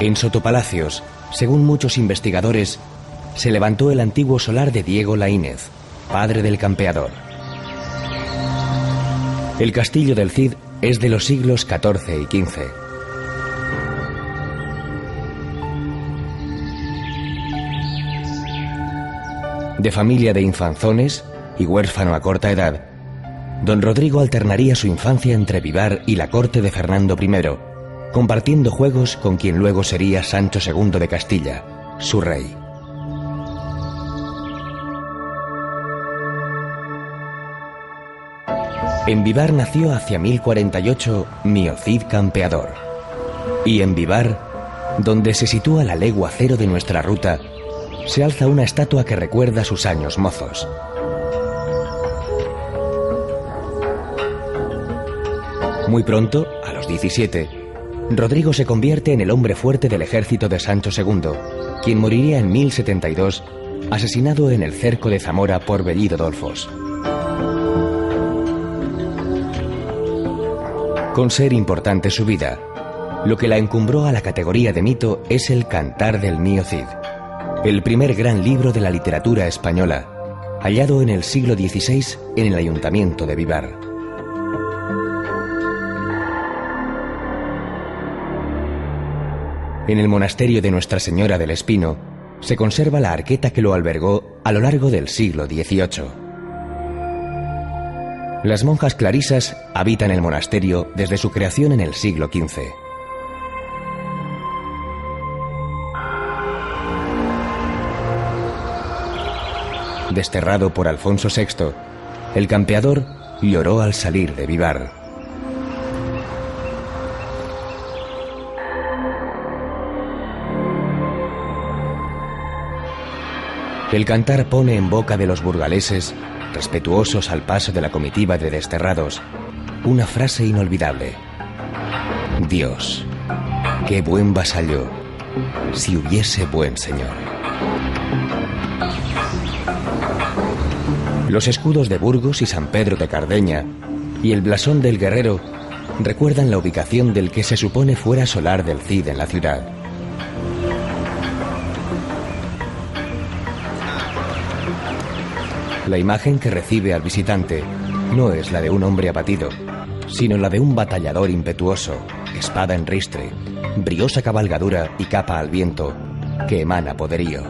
En Sotopalacios, según muchos investigadores, se levantó el antiguo solar de Diego Laínez, padre del campeador. El castillo del Cid es de los siglos XIV y XV. De familia de infanzones y huérfano a corta edad, don Rodrigo alternaría su infancia entre Vivar y la corte de Fernando I, compartiendo juegos con quien luego sería Sancho II de Castilla, su rey. En Vivar nació hacia 1048 Mío Cid Campeador. Y en Vivar, donde se sitúa la legua cero de nuestra ruta, se alza una estatua que recuerda sus años mozos. Muy pronto, a los 17, Rodrigo se convierte en el hombre fuerte del ejército de Sancho II, quien moriría en 1072, asesinado en el cerco de Zamora por Bellido Dolfos. Con ser importante su vida, lo que la encumbró a la categoría de mito es el Cantar del Mío Cid, el primer gran libro de la literatura española, hallado en el siglo XVI en el ayuntamiento de Vivar. En el monasterio de Nuestra Señora del Espino se conserva la arqueta que lo albergó a lo largo del siglo XVIII. Las monjas clarisas habitan el monasterio desde su creación en el siglo XV. Desterrado por Alfonso VI, el campeador lloró al salir de Vivar. El cantar pone en boca de los burgaleses, respetuosos al paso de la comitiva de desterrados, una frase inolvidable: Dios, qué buen vasallo, si hubiese buen señor. Los escudos de Burgos y San Pedro de Cardeña y el blasón del guerrero recuerdan la ubicación del que se supone fuera solar del Cid en la ciudad. La imagen que recibe al visitante no es la de un hombre abatido, sino la de un batallador impetuoso, espada en ristre, briosa cabalgadura y capa al viento, que emana poderío.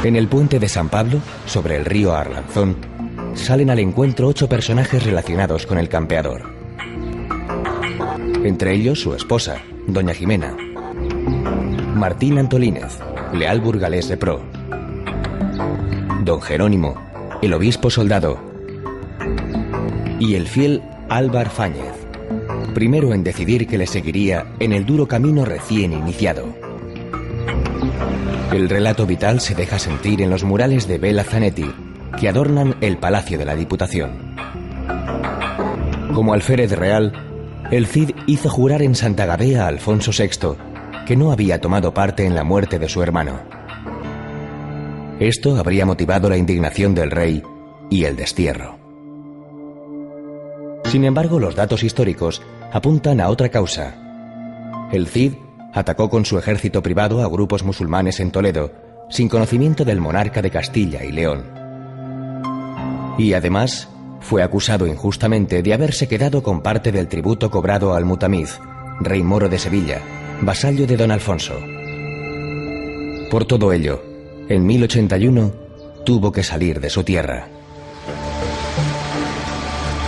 En el puente de San Pablo, sobre el río Arlanzón, salen al encuentro 8 personajes relacionados con el campeador. Entre ellos su esposa, doña Jimena, Martín Antolínez, leal burgalés de pro, don Jerónimo, el obispo soldado, y el fiel Álvar Fáñez, primero en decidir que le seguiría en el duro camino recién iniciado. El relato vital se deja sentir en los murales de Bela Zanetti, que adornan el Palacio de la Diputación. Como alférez real, el Cid hizo jurar en Santa Gadea a Alfonso VI que no había tomado parte en la muerte de su hermano. Esto habría motivado la indignación del rey y el destierro. Sin embargo, los datos históricos apuntan a otra causa. El Cid atacó con su ejército privado a grupos musulmanes en Toledo, sin conocimiento del monarca de Castilla y León. Y además, fue acusado injustamente de haberse quedado con parte del tributo cobrado al Mutamiz, rey moro de Sevilla, vasallo de don Alfonso. Por todo ello, en 1081 tuvo que salir de su tierra.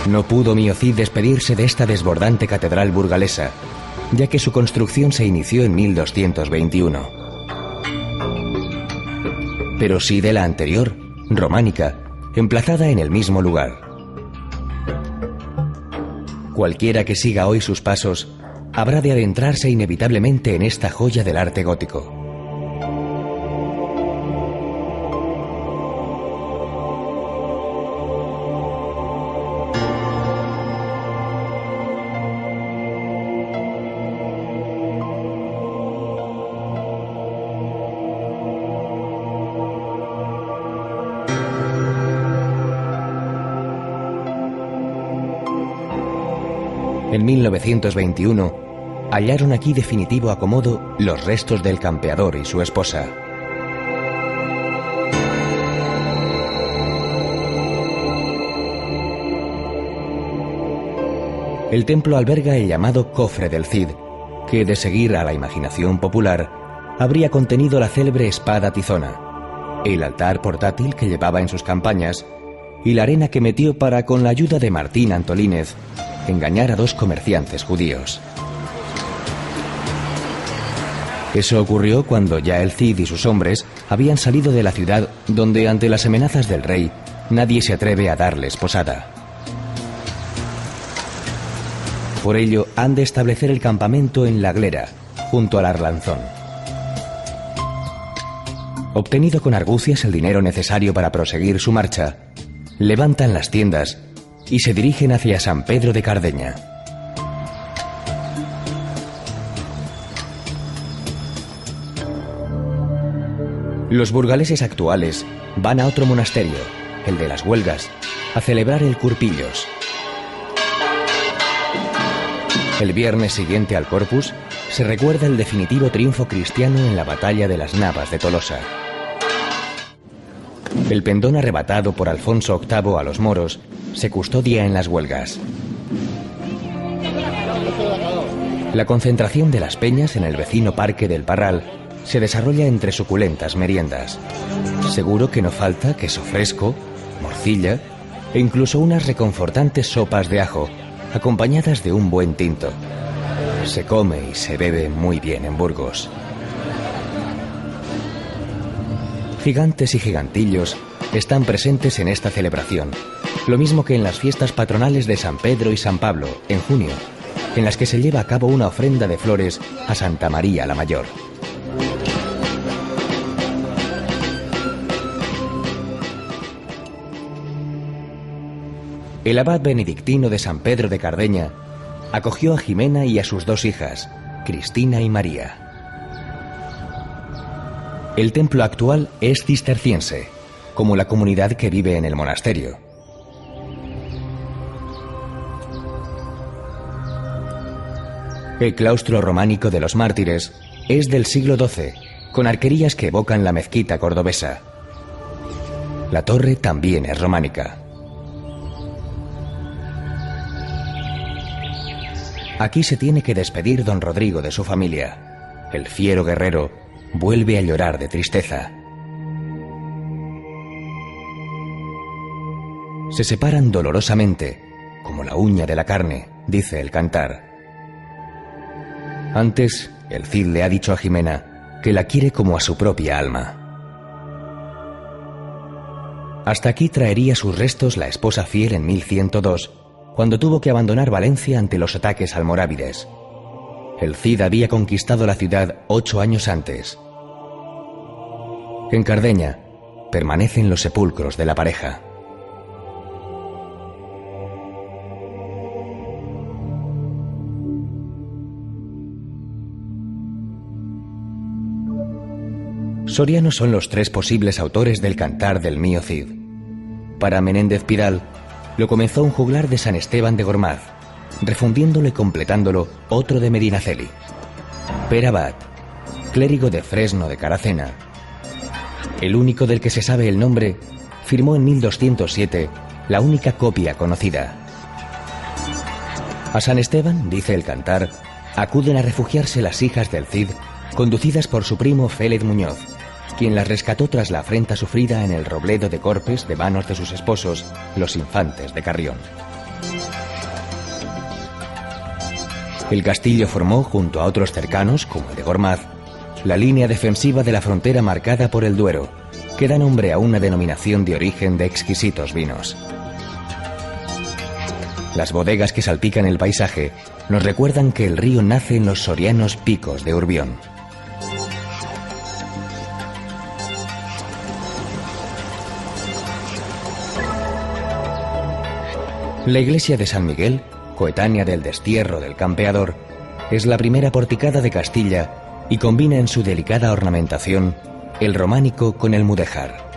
No pudo Mío Cid despedirse de esta desbordante catedral burgalesa, ya que su construcción se inició en 1221. Pero sí de la anterior, románica, emplazada en el mismo lugar. Cualquiera que siga hoy sus pasos habrá de adentrarse inevitablemente en esta joya del arte gótico. En 1921, hallaron aquí definitivo acomodo los restos del campeador y su esposa. El templo alberga el llamado Cofre del Cid, que, de seguir a la imaginación popular, habría contenido la célebre espada tizona, el altar portátil que llevaba en sus campañas y la arena que metió para, con la ayuda de Martín Antolínez, engañar a 2 comerciantes judíos. Eso ocurrió cuando ya el Cid y sus hombres habían salido de la ciudad, donde, ante las amenazas del rey, nadie se atreve a darles posada. Por ello, han de establecer el campamento en La Glera, junto al Arlanzón. Obtenido con argucias el dinero necesario para proseguir su marcha, levantan las tiendas y se dirigen hacia San Pedro de Cardeña. Los burgaleses actuales van a otro monasterio, el de las Huelgas, a celebrar el Curpillos. El viernes siguiente al Corpus se recuerda el definitivo triunfo cristiano en la batalla de las Navas de Tolosa. El pendón arrebatado por Alfonso VIII a los moros se custodia en las Huelgas. La concentración de las peñas en el vecino Parque del Parral se desarrolla entre suculentas meriendas. Seguro que no falta queso fresco, morcilla e incluso unas reconfortantes sopas de ajo, acompañadas de un buen tinto. Se come y se bebe muy bien en Burgos. Gigantes y gigantillos están presentes en esta celebración, lo mismo que en las fiestas patronales de San Pedro y San Pablo, en junio, en las que se lleva a cabo una ofrenda de flores a Santa María la Mayor. El abad benedictino de San Pedro de Cardeña acogió a Jimena y a sus 2 hijas, Cristina y María. El templo actual es cisterciense, como la comunidad que vive en el monasterio. El claustro románico de los mártires es del siglo XII, con arquerías que evocan la mezquita cordobesa. La torre también es románica. Aquí se tiene que despedir don Rodrigo de su familia. El fiero guerrero vuelve a llorar de tristeza. Se separan dolorosamente, como la uña de la carne, dice el cantar. Antes, el Cid le ha dicho a Jimena que la quiere como a su propia alma. Hasta aquí traería sus restos la esposa fiel en 1102, cuando tuvo que abandonar Valencia ante los ataques almorávides. El Cid había conquistado la ciudad 8 años antes. En Cardeña permanecen los sepulcros de la pareja. Sorianos son los 3 posibles autores del cantar del mío Cid. Para Menéndez Pidal, lo comenzó un juglar de San Esteban de Gormaz, refundiéndolo y completándolo otro de Medinaceli. Pere Abad, clérigo de Fresno de Caracena, el único del que se sabe el nombre, firmó en 1207 la única copia conocida. A San Esteban, dice el cantar, acuden a refugiarse las hijas del Cid, conducidas por su primo Félez Muñoz, quien las rescató tras la afrenta sufrida en el Robledo de Corpes de manos de sus esposos, los infantes de Carrión. El castillo formó, junto a otros cercanos, como el de Gormaz, la línea defensiva de la frontera marcada por el Duero, que da nombre a una denominación de origen de exquisitos vinos. Las bodegas que salpican el paisaje nos recuerdan que el río nace en los sorianos picos de Urbión. La iglesia de San Miguel, coetánea del destierro del campeador, es la primera porticada de Castilla y combina en su delicada ornamentación el románico con el mudéjar.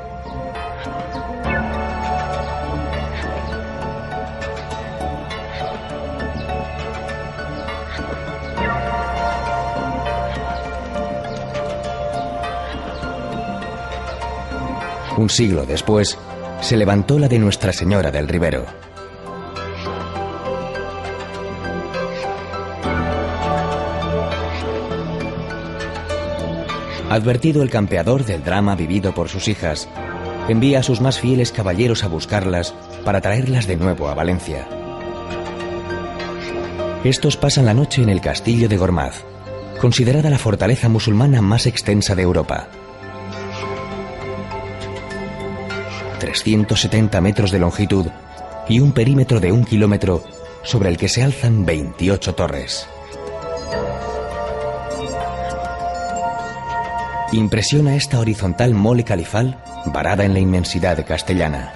Un siglo después, se levantó la de Nuestra Señora del Ribero. Advertido el campeador del drama vivido por sus hijas, envía a sus más fieles caballeros a buscarlas para traerlas de nuevo a Valencia. Estos pasan la noche en el castillo de Gormaz, considerada la fortaleza musulmana más extensa de Europa. 370 metros de longitud y un perímetro de 1 kilómetro sobre el que se alzan 28 torres. Impresiona esta horizontal mole califal varada en la inmensidad castellana.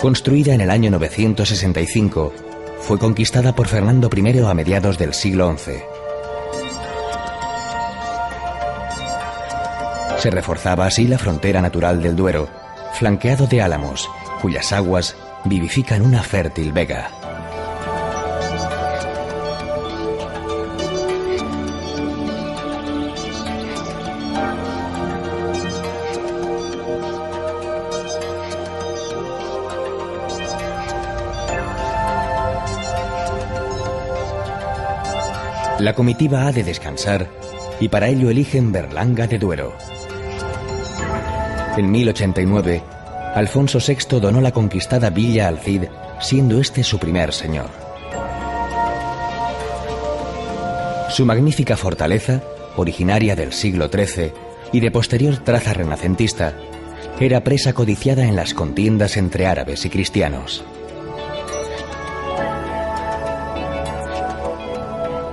Construida en el año 965, fue conquistada por Fernando I a mediados del siglo XI. Se reforzaba así la frontera natural del Duero, flanqueado de álamos, cuyas aguas vivifican una fértil vega. La comitiva ha de descansar y para ello eligen Berlanga de Duero. En 1089, Alfonso VI donó la conquistada villa al Cid, siendo este su primer señor. Su magnífica fortaleza, originaria del siglo XIII y de posterior traza renacentista, era presa codiciada en las contiendas entre árabes y cristianos.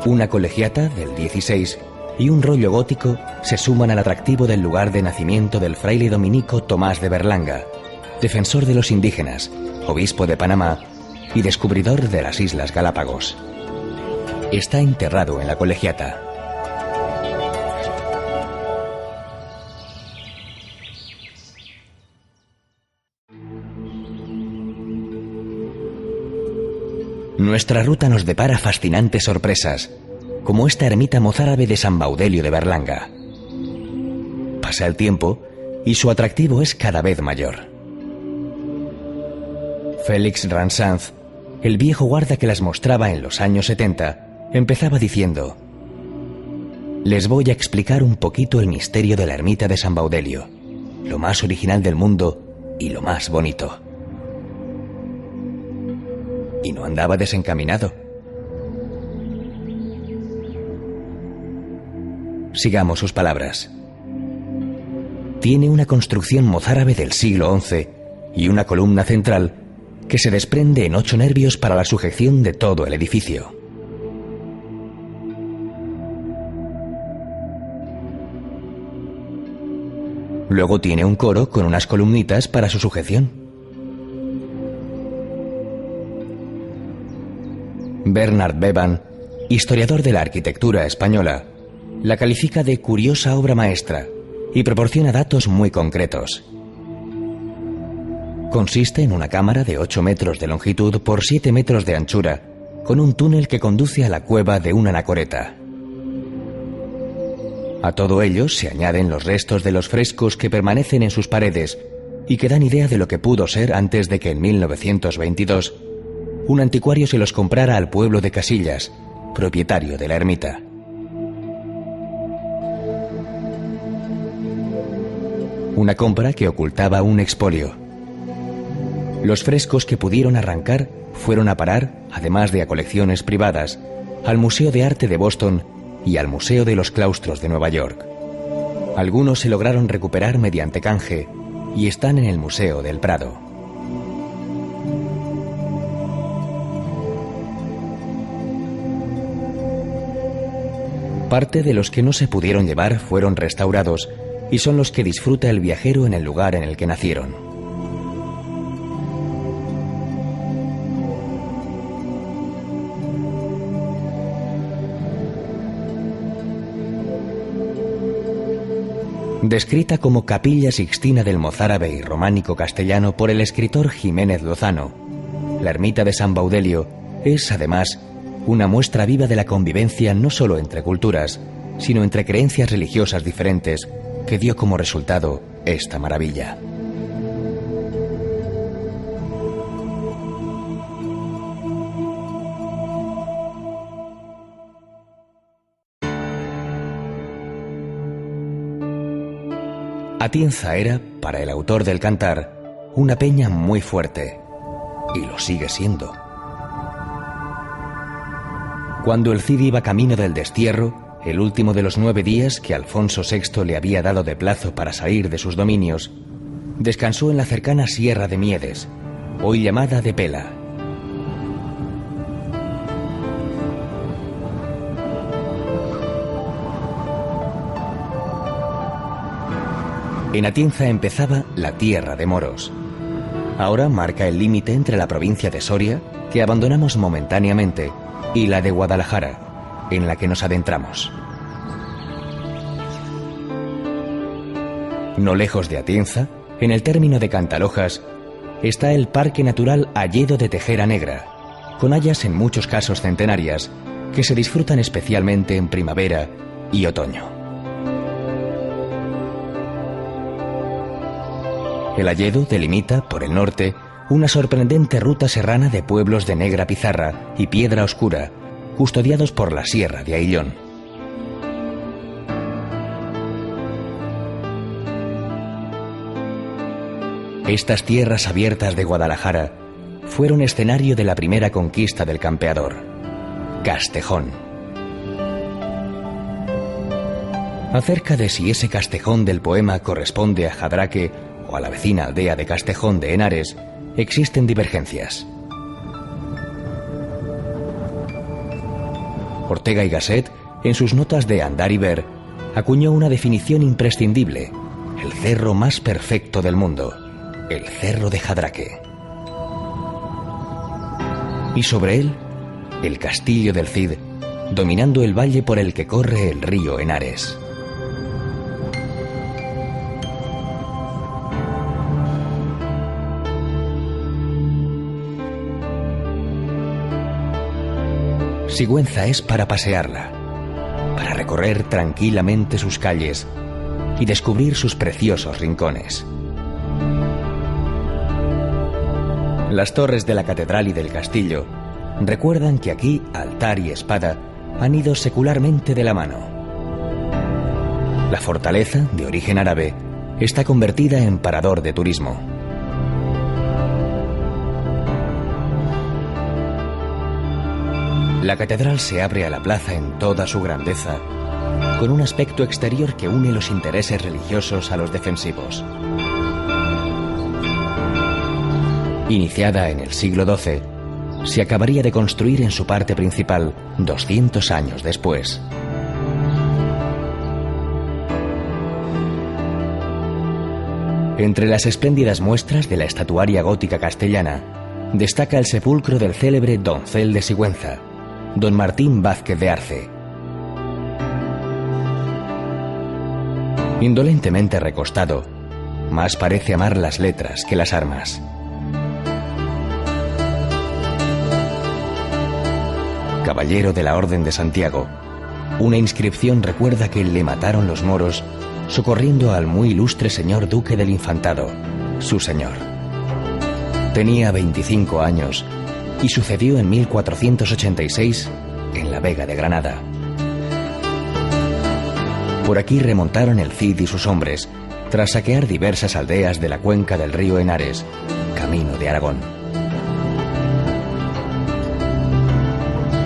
Una colegiata del XVI y un rollo gótico se suman al atractivo del lugar de nacimiento del fraile dominico Tomás de Berlanga, defensor de los indígenas, obispo de Panamá y descubridor de las Islas Galápagos. Está enterrado en la colegiata. Nuestra ruta nos depara fascinantes sorpresas, como esta ermita mozárabe de San Baudelio de Berlanga. Pasa el tiempo y su atractivo es cada vez mayor. Félix Ransanz, el viejo guarda que las mostraba en los años 70, empezaba diciendo: les voy a explicar un poquito el misterio de la ermita de San Baudelio, lo más original del mundo y lo más bonito. Y no andaba desencaminado. Sigamos sus palabras. Tiene una construcción mozárabe del siglo XI y una columna central que se desprende en 8 nervios para la sujeción de todo el edificio. Luego tiene un coro con unas columnitas para su sujeción. Bernard Bevan, historiador de la arquitectura española, la califica de curiosa obra maestra y proporciona datos muy concretos. Consiste en una cámara de 8 metros de longitud por 7 metros de anchura, con un túnel que conduce a la cueva de una anacoreta. A todo ello se añaden los restos de los frescos que permanecen en sus paredes y que dan idea de lo que pudo ser antes de que en 1922 un anticuario se los comprara al pueblo de Casillas, propietario de la ermita. Una compra que ocultaba un expolio. Los frescos que pudieron arrancar fueron a parar, además de a colecciones privadas, al Museo de Arte de Boston y al Museo de los Claustros de Nueva York. Algunos se lograron recuperar mediante canje y están en el Museo del Prado. Parte de los que no se pudieron llevar fueron restaurados y son los que disfruta el viajero en el lugar en el que nacieron. Descrita como capilla sixtina del mozárabe y románico castellano por el escritor Jiménez Lozano, la ermita de San Baudelio es, además, una muestra viva de la convivencia no solo entre culturas, sino entre creencias religiosas diferentes, que dio como resultado esta maravilla. Atienza era, para el autor del Cantar, una peña muy fuerte, y lo sigue siendo. Cuando el Cid iba camino del destierro, el último de los 9 días que Alfonso VI le había dado de plazo para salir de sus dominios, descansó en la cercana Sierra de Miedes, hoy llamada de Pela. En Atienza empezaba la tierra de moros. Ahora marca el límite entre la provincia de Soria, que abandonamos momentáneamente, y la de Guadalajara, en la que nos adentramos. No lejos de Atienza, en el término de Cantalojas, está el Parque Natural Alledo de Tejera Negra, con hayas en muchos casos centenarias, que se disfrutan especialmente en primavera y otoño. El Alledo delimita, por el norte, una sorprendente ruta serrana de pueblos de negra pizarra y piedra oscura, custodiados por la Sierra de Aillón. Estas tierras abiertas de Guadalajara fueron escenario de la primera conquista del campeador, Castejón. Acerca de si ese Castejón del poema corresponde a Jadraque o a la vecina aldea de Castejón de Henares, existen divergencias. Ortega y Gasset, en sus notas de Andar y Ver, acuñó una definición imprescindible: el cerro más perfecto del mundo, el cerro de Jadraque. Y sobre él, el castillo del Cid, dominando el valle por el que corre el río Henares. Sigüenza es para pasearla, para recorrer tranquilamente sus calles y descubrir sus preciosos rincones. Las torres de la catedral y del castillo recuerdan que aquí altar y espada han ido secularmente de la mano. La fortaleza, de origen árabe, está convertida en parador de turismo. La catedral se abre a la plaza en toda su grandeza, con un aspecto exterior que une los intereses religiosos a los defensivos. Iniciada en el siglo XII, se acabaría de construir en su parte principal 200 años después. Entre las espléndidas muestras de la estatuaria gótica castellana, destaca el sepulcro del célebre doncel de Sigüenza, don Martín Vázquez de Arce. Indolentemente recostado, más parece amar las letras que las armas. Caballero de la Orden de Santiago, una inscripción recuerda que le mataron los moros socorriendo al muy ilustre señor duque del Infantado, su señor. Tenía 25 años y sucedió en 1486 en la Vega de Granada. Por aquí remontaron el Cid y sus hombres tras saquear diversas aldeas de la cuenca del río Henares, camino de Aragón.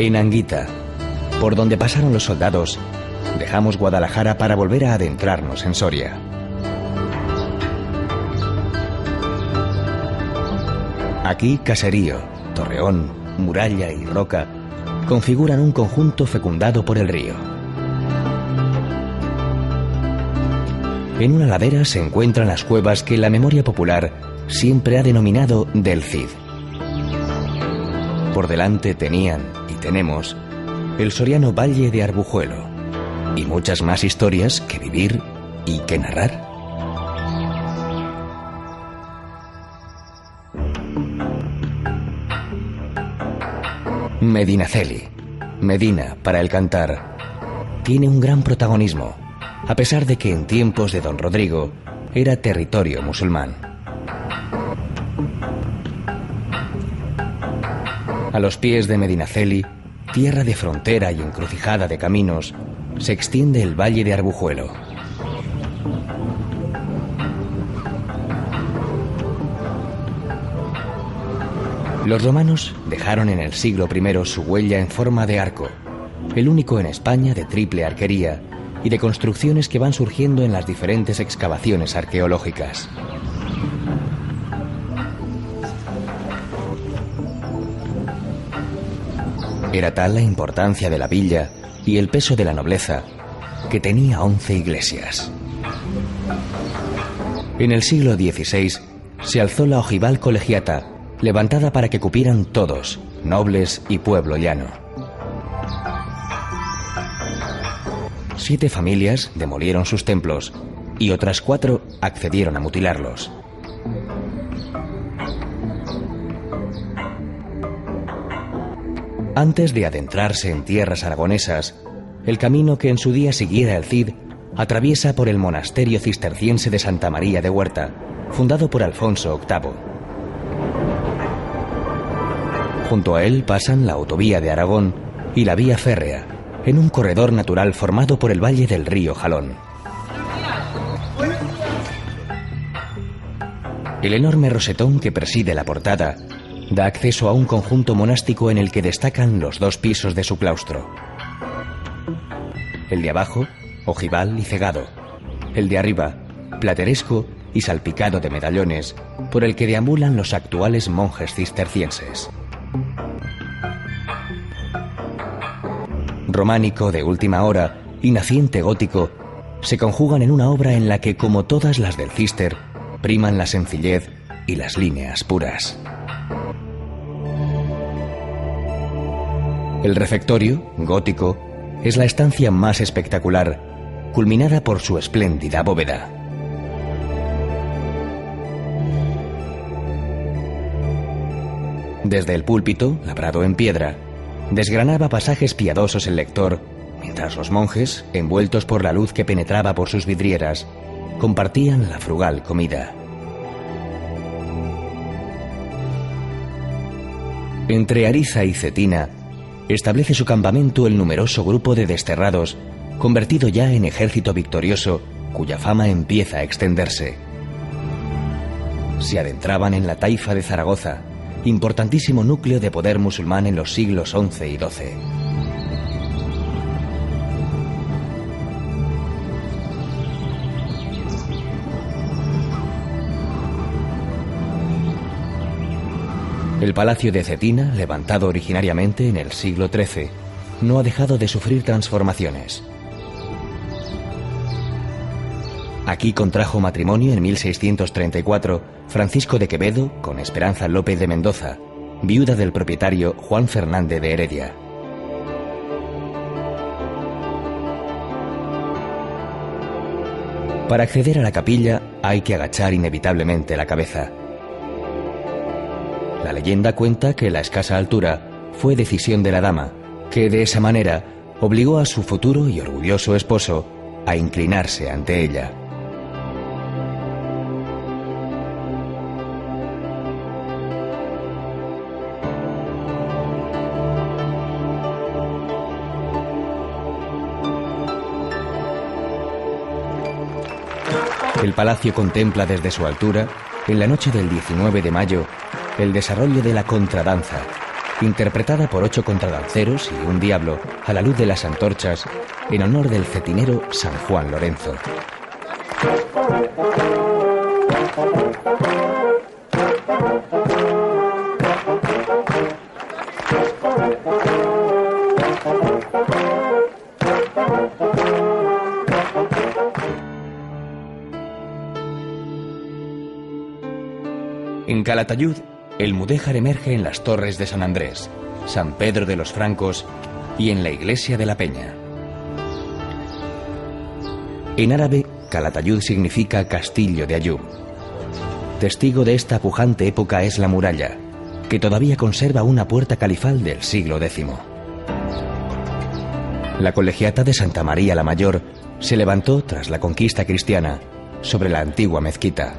En Anguita, por donde pasaron los soldados, dejamos Guadalajara para volver a adentrarnos en Soria. Aquí caserío, torreón, muralla y roca configuran un conjunto fecundado por el río. En una ladera se encuentran las cuevas que la memoria popular siempre ha denominado del Cid. Por delante tenían, y tenemos, el soriano Valle de Arbujuelo, y muchas más historias que vivir y que narrar. Medinaceli, Medina para el Cantar, tiene un gran protagonismo, a pesar de que en tiempos de don Rodrigo era territorio musulmán. A los pies de Medinaceli, tierra de frontera y encrucijada de caminos, se extiende el valle de Arbujuelo. Los romanos dejaron en el siglo I su huella en forma de arco, el único en España de triple arquería y de construcciones que van surgiendo en las diferentes excavaciones arqueológicas. Era tal la importancia de la villa y el peso de la nobleza que tenía 11 iglesias. En el siglo XVI se alzó la ojival colegiata, levantada para que cupieran todos, nobles y pueblo llano. 7 familias demolieron sus templos y otras 4 accedieron a mutilarlos. Antes de adentrarse en tierras aragonesas, el camino que en su día siguiera el Cid atraviesa por el monasterio cisterciense de Santa María de Huerta, fundado por Alfonso VIII. Junto a él pasan la autovía de Aragón y la vía férrea, en un corredor natural formado por el valle del río Jalón. El enorme rosetón que preside la portada da acceso a un conjunto monástico en el que destacan los 2 pisos de su claustro. El de abajo, ojival y cegado. El de arriba, plateresco y salpicado de medallones, por el que deambulan los actuales monjes cistercienses. Románico de última hora y naciente gótico se conjugan en una obra en la que, como todas las del Cister, priman la sencillez y las líneas puras. El refectorio, gótico, es la estancia más espectacular, culminada por su espléndida bóveda. Desde el púlpito, labrado en piedra, desgranaba pasajes piadosos el lector, mientras los monjes, envueltos por la luz que penetraba por sus vidrieras, compartían la frugal comida. Entre Ariza y Cetina establece su campamento el numeroso grupo de desterrados, convertido ya en ejército victorioso, cuya fama empieza a extenderse. Se adentraban en la taifa de Zaragoza, importantísimo núcleo de poder musulmán en los siglos XI y XII. El palacio de Cetina, levantado originariamente en el siglo XIII, no ha dejado de sufrir transformaciones. Aquí contrajo matrimonio en 1634 Francisco de Quevedo con Esperanza López de Mendoza, viuda del propietario Juan Fernández de Heredia. Para acceder a la capilla hay que agachar inevitablemente la cabeza. La leyenda cuenta que la escasa altura fue decisión de la dama, que de esa manera obligó a su futuro y orgulloso esposo a inclinarse ante ella. El palacio contempla desde su altura, en la noche del 19 de mayo, el desarrollo de la contradanza, interpretada por 8 contradanceros y un diablo a la luz de las antorchas, en honor del cetinero San Juan Lorenzo. En Calatayud, el mudéjar emerge en las torres de San Andrés, San Pedro de los Francos y en la iglesia de la Peña. En árabe, Calatayud significa castillo de Ayub. Testigo de esta pujante época es la muralla, que todavía conserva una puerta califal del siglo X. La colegiata de Santa María la Mayor se levantó tras la conquista cristiana sobre la antigua mezquita.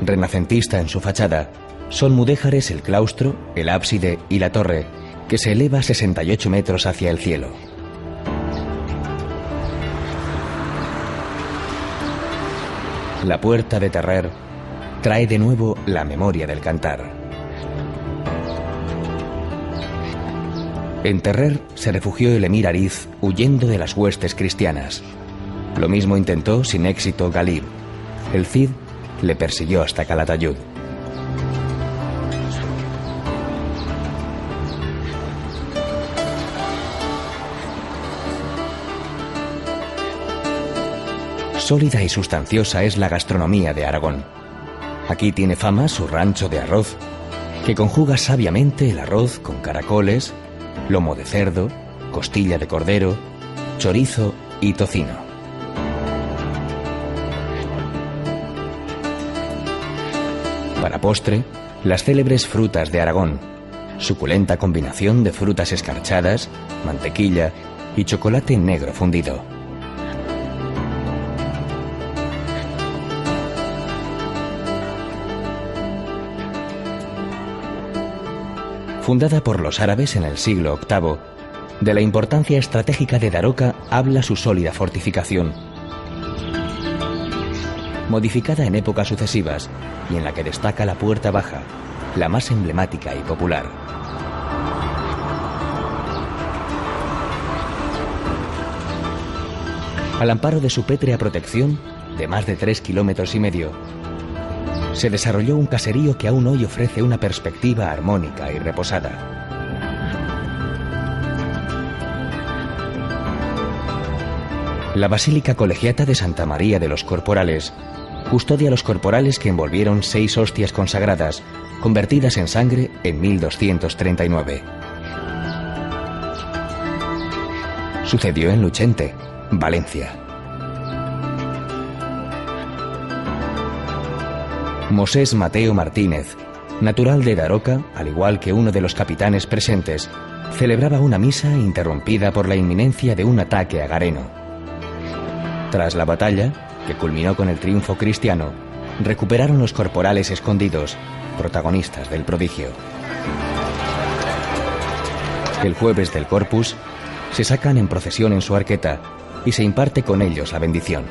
Renacentista en su fachada, son mudéjares el claustro, el ábside y la torre, que se eleva 68 metros hacia el cielo. La puerta de Terrer trae de nuevo la memoria del cantar. En Terrer se refugió el emir Ariz huyendo de las huestes cristianas. Lo mismo intentó sin éxito Galib. El Cid le persiguió hasta Calatayud. Sólida y sustanciosa es la gastronomía de Aragón. Aquí tiene fama su rancho de arroz, que conjuga sabiamente el arroz con caracoles, lomo de cerdo, costilla de cordero, chorizo y tocino. Para postre, las célebres frutas de Aragón, suculenta combinación de frutas escarchadas, mantequilla y chocolate negro fundido. Fundada por los árabes en el siglo VIII, de la importancia estratégica de Daroca habla su sólida fortificación, modificada en épocas sucesivas y en la que destaca la puerta baja, la más emblemática y popular. Al amparo de su pétrea protección, de más de 3,5 kilómetros, se desarrolló un caserío que aún hoy ofrece una perspectiva armónica y reposada. La Basílica Colegiata de Santa María de los Corporales custodia los corporales que envolvieron 6 hostias consagradas, convertidas en sangre en 1239. Sucedió en Luchente, Valencia. Mosés Mateo Martínez, natural de Daroca, al igual que uno de los capitanes presentes, celebraba una misa interrumpida por la inminencia de un ataque agareno. Tras la batalla, que culminó con el triunfo cristiano, recuperaron los corporales escondidos, protagonistas del prodigio. El jueves del Corpus, se sacan en procesión en su arqueta y se imparte con ellos la bendición.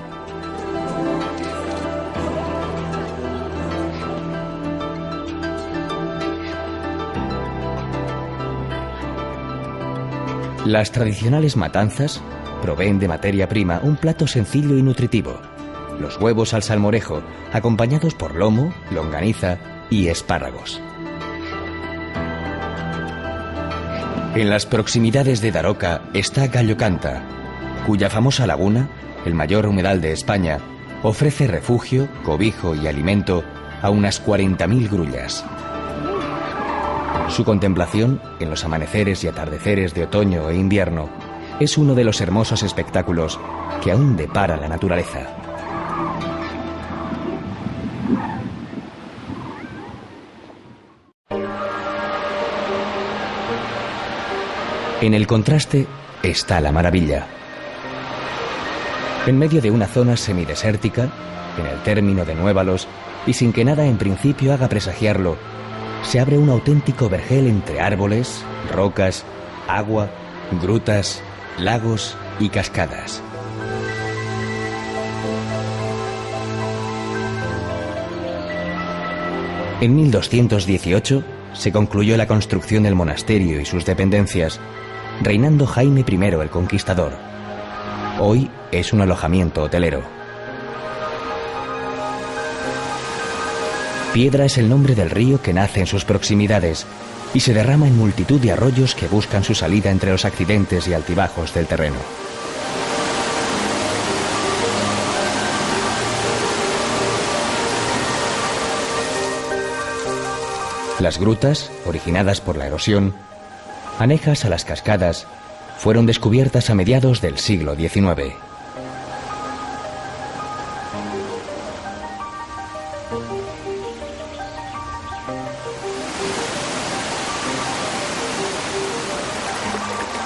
Las tradicionales matanzas proveen de materia prima un plato sencillo y nutritivo: los huevos al salmorejo, acompañados por lomo, longaniza y espárragos. En las proximidades de Daroca está Gallo Canta, cuya famosa laguna, el mayor humedal de España, ofrece refugio, cobijo y alimento a unas 40.000 grullas. Su contemplación, en los amaneceres y atardeceres de otoño e invierno, es uno de los hermosos espectáculos que aún depara la naturaleza. En el contraste está la maravilla. En medio de una zona semidesértica, en el término de Nuévalos, y sin que nada en principio haga presagiarlo, se abre un auténtico vergel entre árboles, rocas, agua, grutas, lagos y cascadas. En 1218 se concluyó la construcción del monasterio y sus dependencias, reinando Jaime I el Conquistador. Hoy es un alojamiento hotelero. Piedra es el nombre del río que nace en sus proximidades y se derrama en multitud de arroyos que buscan su salida entre los accidentes y altibajos del terreno. Las grutas, originadas por la erosión, anejas a las cascadas, fueron descubiertas a mediados del siglo XIX.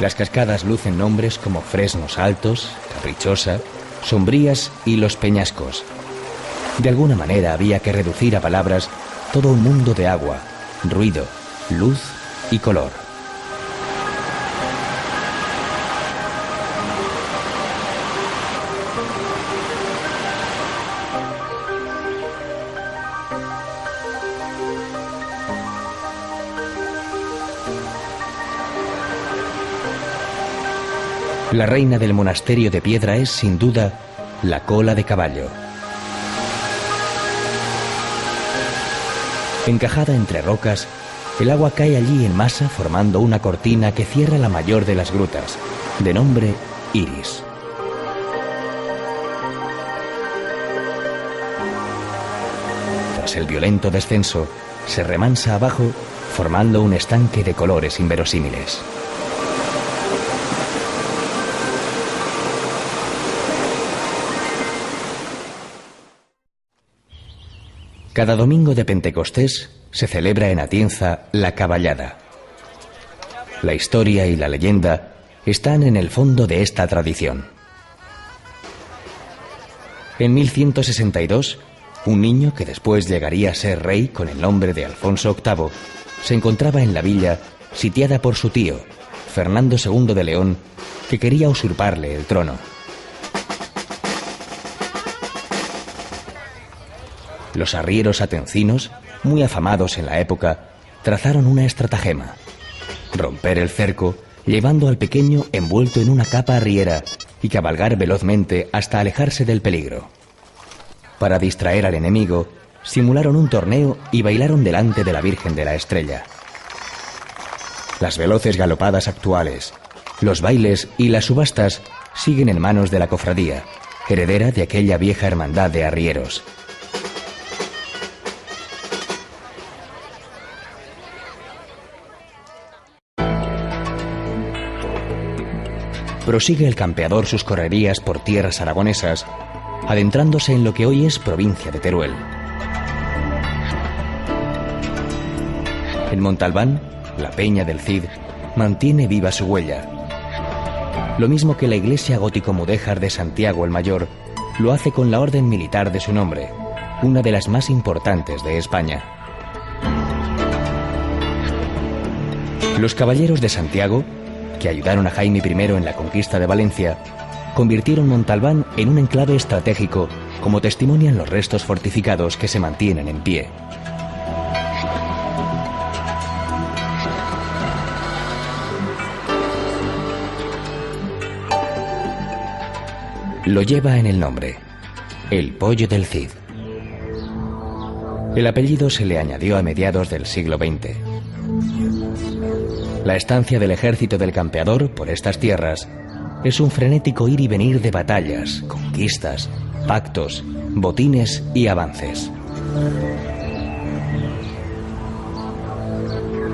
Las cascadas lucen nombres como Fresnos Altos, Caprichosa, Sombrías y Los Peñascos. De alguna manera había que reducir a palabras todo un mundo de agua, ruido, luz y color. La reina del monasterio de piedra es, sin duda, la cola de caballo. Encajada entre rocas, el agua cae allí en masa formando una cortina que cierra la mayor de las grutas, de nombre Iris. Tras el violento descenso, se remansa abajo formando un estanque de colores inverosímiles. Cada domingo de Pentecostés se celebra en Atienza la caballada. La historia y la leyenda están en el fondo de esta tradición. En 1162, un niño que después llegaría a ser rey con el nombre de Alfonso VIII se encontraba en la villa sitiada por su tío, Fernando II de León, que quería usurparle el trono. Los arrieros atencinos, muy afamados en la época, trazaron una estratagema: romper el cerco llevando al pequeño envuelto en una capa arriera y cabalgar velozmente hasta alejarse del peligro. Para distraer al enemigo, simularon un torneo y bailaron delante de la Virgen de la Estrella. Las veloces galopadas actuales, los bailes y las subastas siguen en manos de la cofradía, heredera de aquella vieja hermandad de arrieros. Prosigue el campeador sus correrías por tierras aragonesas, adentrándose en lo que hoy es provincia de Teruel. En Montalbán, la Peña del Cid mantiene viva su huella. Lo mismo que la iglesia gótico-mudéjar de Santiago el Mayor lo hace con la orden militar de su nombre, una de las más importantes de España. Los caballeros de Santiago, que ayudaron a Jaime I en la conquista de Valencia, convirtieron Montalbán en un enclave estratégico, como testimonian los restos fortificados que se mantienen en pie. Lo lleva en el nombre: el Pollo del Cid. El apellido se le añadió a mediados del siglo XX. La estancia del ejército del campeador por estas tierras es un frenético ir y venir de batallas, conquistas, pactos, botines y avances.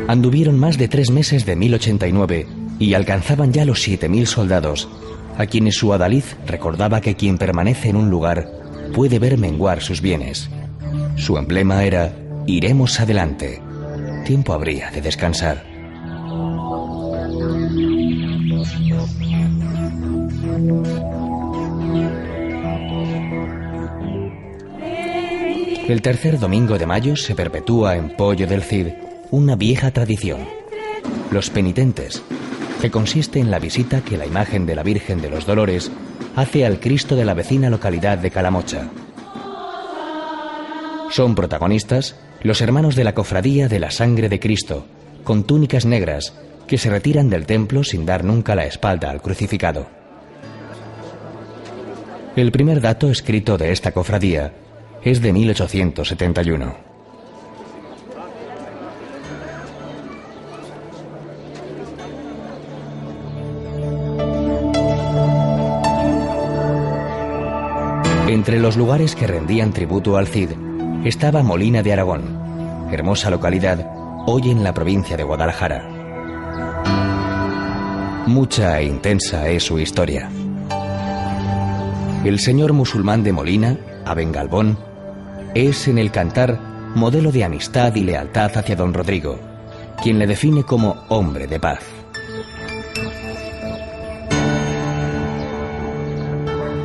Anduvieron más de 3 meses de 1089 y alcanzaban ya los 7000 soldados, a quienes su adalid recordaba que quien permanece en un lugar puede ver menguar sus bienes. Su emblema era: iremos adelante. Tiempo habría de descansar. El tercer domingo de mayo se perpetúa en Pollo del Cid una vieja tradición: los penitentes, que consiste en la visita que la imagen de la Virgen de los Dolores hace al Cristo de la vecina localidad de Calamocha. Son protagonistas los hermanos de la Cofradía de la Sangre de Cristo, con túnicas negras, que se retiran del templo sin dar nunca la espalda al crucificado. El primer dato escrito de esta cofradía es de 1871. Entre los lugares que rendían tributo al Cid estaba Molina de Aragón, hermosa localidad hoy en la provincia de Guadalajara. Mucha e intensa es su historia. El señor musulmán de Molina, Aben Galbón, es en el cantar modelo de amistad y lealtad hacia don Rodrigo, quien le define como hombre de paz.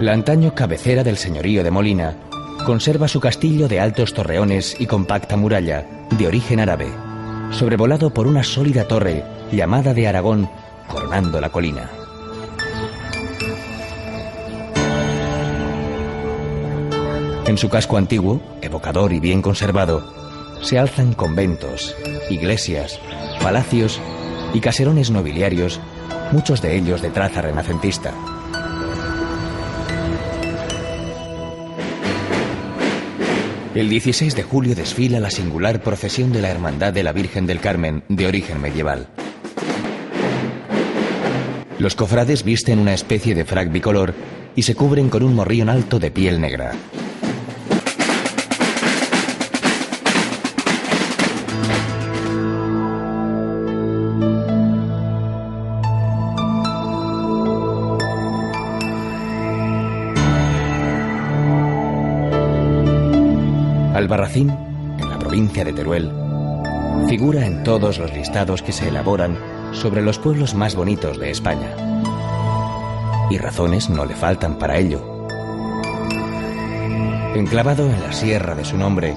La antaño cabecera del señorío de Molina conserva su castillo de altos torreones y compacta muralla, de origen árabe, sobrevolado por una sólida torre llamada de Aragón, coronando la colina. En su casco antiguo, evocador y bien conservado, se alzan conventos, iglesias, palacios y caserones nobiliarios, muchos de ellos de traza renacentista. El 16 de julio desfila la singular procesión de la Hermandad de la Virgen del Carmen, de origen medieval. Los cofrades visten una especie de frac bicolor y se cubren con un morrión alto de piel negra. Albarracín, en la provincia de Teruel, figura en todos los listados que se elaboran sobre los pueblos más bonitos de España. Y razones no le faltan para ello. Enclavado en la sierra de su nombre,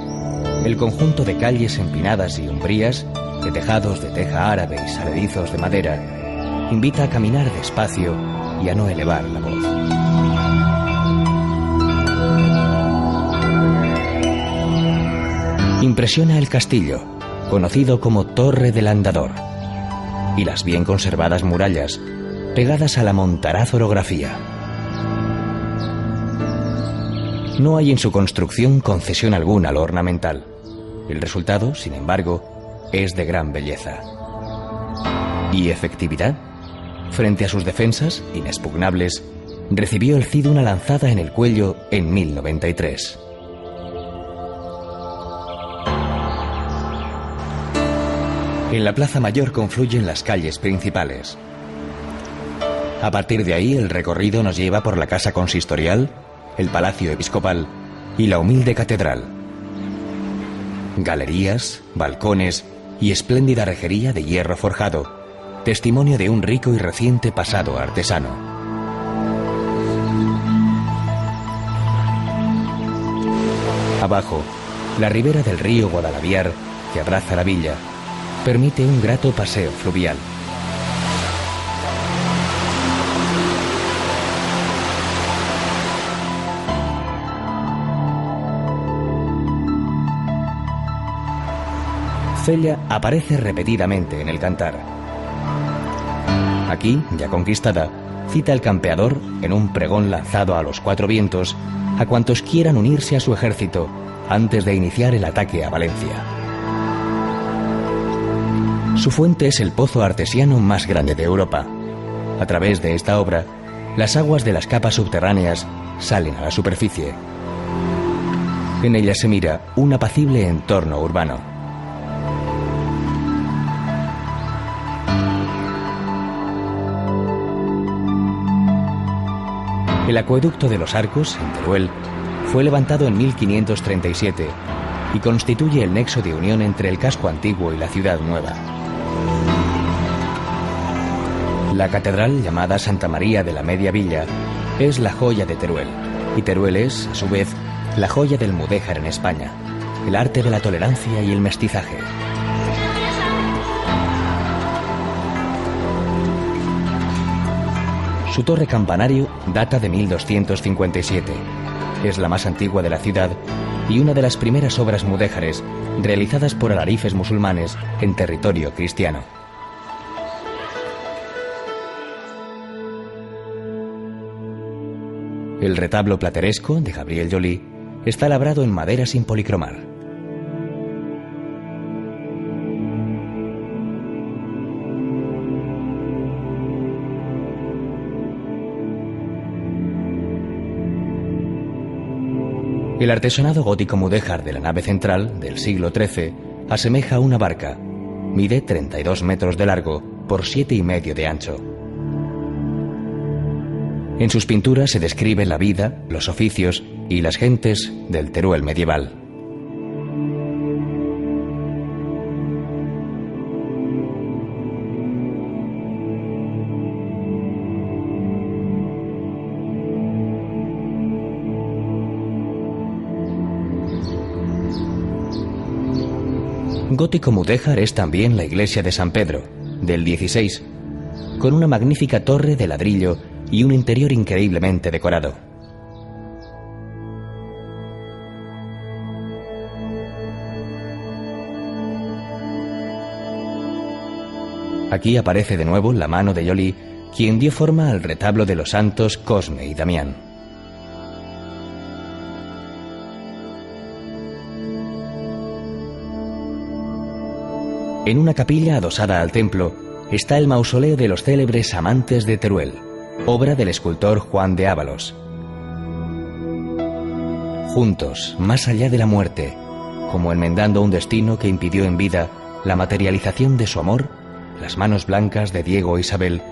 el conjunto de calles empinadas y umbrías, de tejados de teja árabe y saledizos de madera, invita a caminar despacio y a no elevar la voz. Impresiona el castillo, conocido como Torre del Andador, y las bien conservadas murallas, pegadas a la montaraz orografía. No hay en su construcción concesión alguna a lo ornamental. El resultado, sin embargo, es de gran belleza. ¿Y efectividad? Frente a sus defensas, inexpugnables, recibió el Cid una lanzada en el cuello en 1093. En la Plaza Mayor confluyen las calles principales. A partir de ahí, el recorrido nos lleva por la Casa Consistorial, el Palacio Episcopal y la humilde catedral. Galerías, balcones y espléndida rejería de hierro forjado, testimonio de un rico y reciente pasado artesano. Abajo, la ribera del río Guadalaviar, que abraza la villa, permite un grato paseo fluvial. Cella aparece repetidamente en el Cantar. Aquí, ya conquistada, cita el campeador, en un pregón lanzado a los cuatro vientos, a cuantos quieran unirse a su ejército antes de iniciar el ataque a Valencia. Su fuente es el pozo artesiano más grande de Europa. A través de esta obra, las aguas de las capas subterráneas salen a la superficie. En ella se mira un apacible entorno urbano. El acueducto de los Arcos, en Teruel, fue levantado en 1537 y constituye el nexo de unión entre el casco antiguo y la ciudad nueva. La catedral, llamada Santa María de la Media Villa, es la joya de Teruel, y Teruel es, a su vez, la joya del mudéjar en España, el arte de la tolerancia y el mestizaje. Su torre campanario data de 1257. Es la más antigua de la ciudad y una de las primeras obras mudéjares realizadas por alarifes musulmanes en territorio cristiano. El retablo plateresco de Gabriel Joly está labrado en madera sin policromar. El artesonado gótico mudéjar de la nave central del siglo XIII asemeja a una barca. Mide 32 metros de largo por 7,5 de ancho. En sus pinturas se describe la vida, los oficios y las gentes del Teruel medieval. Gótico mudéjar es también la iglesia de San Pedro, del 16, con una magnífica torre de ladrillo y un interior increíblemente decorado. Aquí aparece de nuevo la mano de Joly, quien dio forma al retablo de los santos Cosme y Damián. En una capilla adosada al templo está el mausoleo de los célebres amantes de Teruel, obra del escultor Juan de Ábalos. Juntos, más allá de la muerte, como enmendando un destino que impidió en vida la materialización de su amor, las manos blancas de Diego e Isabel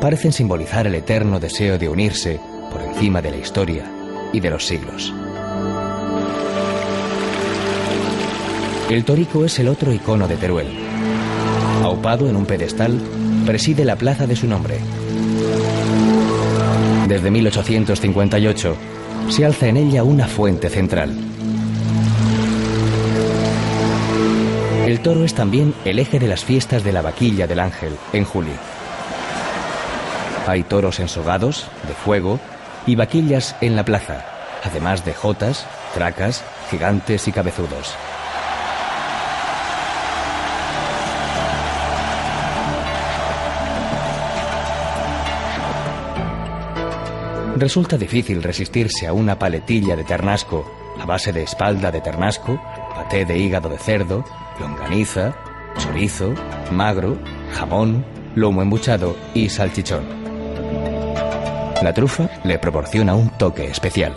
parecen simbolizar el eterno deseo de unirse por encima de la historia y de los siglos. El torico es el otro icono de Teruel. Aupado en un pedestal, preside la plaza de su nombre. Desde 1858 se alza en ella una fuente central. El toro es también el eje de las fiestas de la Vaquilla del Ángel, en julio. Hay toros ensogados, de fuego, y vaquillas en la plaza, además de jotas, tracas, gigantes y cabezudos. Resulta difícil resistirse a una paletilla de ternasco, a base de espalda de ternasco, paté de hígado de cerdo, longaniza, chorizo, magro, jamón, lomo embuchado y salchichón. La trufa le proporciona un toque especial.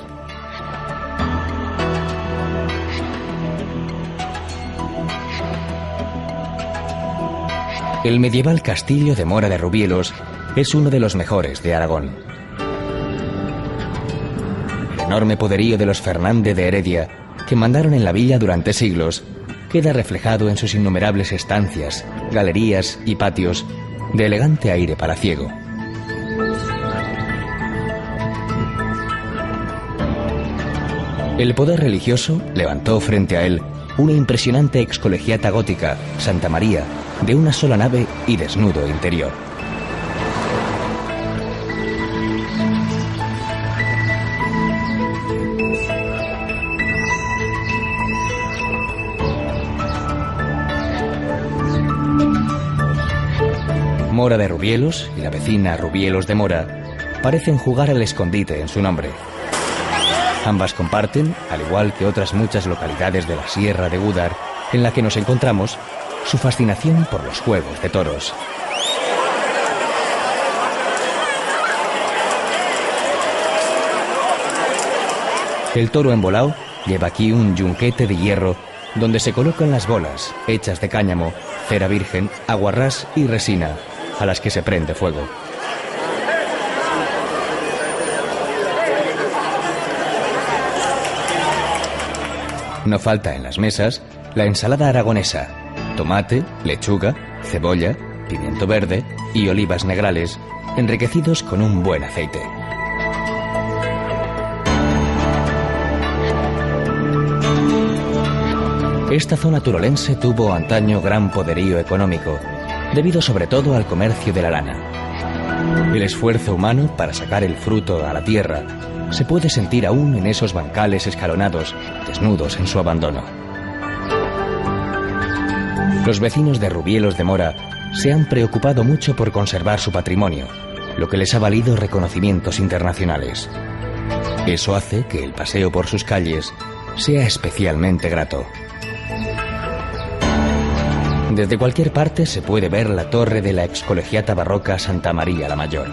El medieval castillo de Mora de Rubielos es uno de los mejores de Aragón. El enorme poderío de los Fernández de Heredia, que mandaron en la villa durante siglos, queda reflejado en sus innumerables estancias, galerías y patios de elegante aire palaciego. El poder religioso levantó frente a él una impresionante excolegiata gótica, Santa María, de una sola nave y desnudo interior. Mora de Rubielos y la vecina Rubielos de Mora parecen jugar al escondite en su nombre. Ambas comparten, al igual que otras muchas localidades de la Sierra de Gúdar en la que nos encontramos, su fascinación por los juegos de toros. El toro embolao lleva aquí un yunquete de hierro donde se colocan las bolas, hechas de cáñamo, cera virgen, aguarrás y resina, a las que se prende fuego. No falta en las mesas la ensalada aragonesa, tomate, lechuga, cebolla, pimiento verde y olivas negrales, enriquecidos con un buen aceite. Esta zona turolense tuvo antaño gran poderío económico, debido sobre todo al comercio de la lana. El esfuerzo humano para sacar el fruto a la tierra se puede sentir aún en esos bancales escalonados, desnudos en su abandono. Los vecinos de Rubielos de Mora se han preocupado mucho por conservar su patrimonio, lo que les ha valido reconocimientos internacionales. Eso hace que el paseo por sus calles sea especialmente grato. Desde cualquier parte se puede ver la torre de la excolegiata barroca Santa María la Mayor.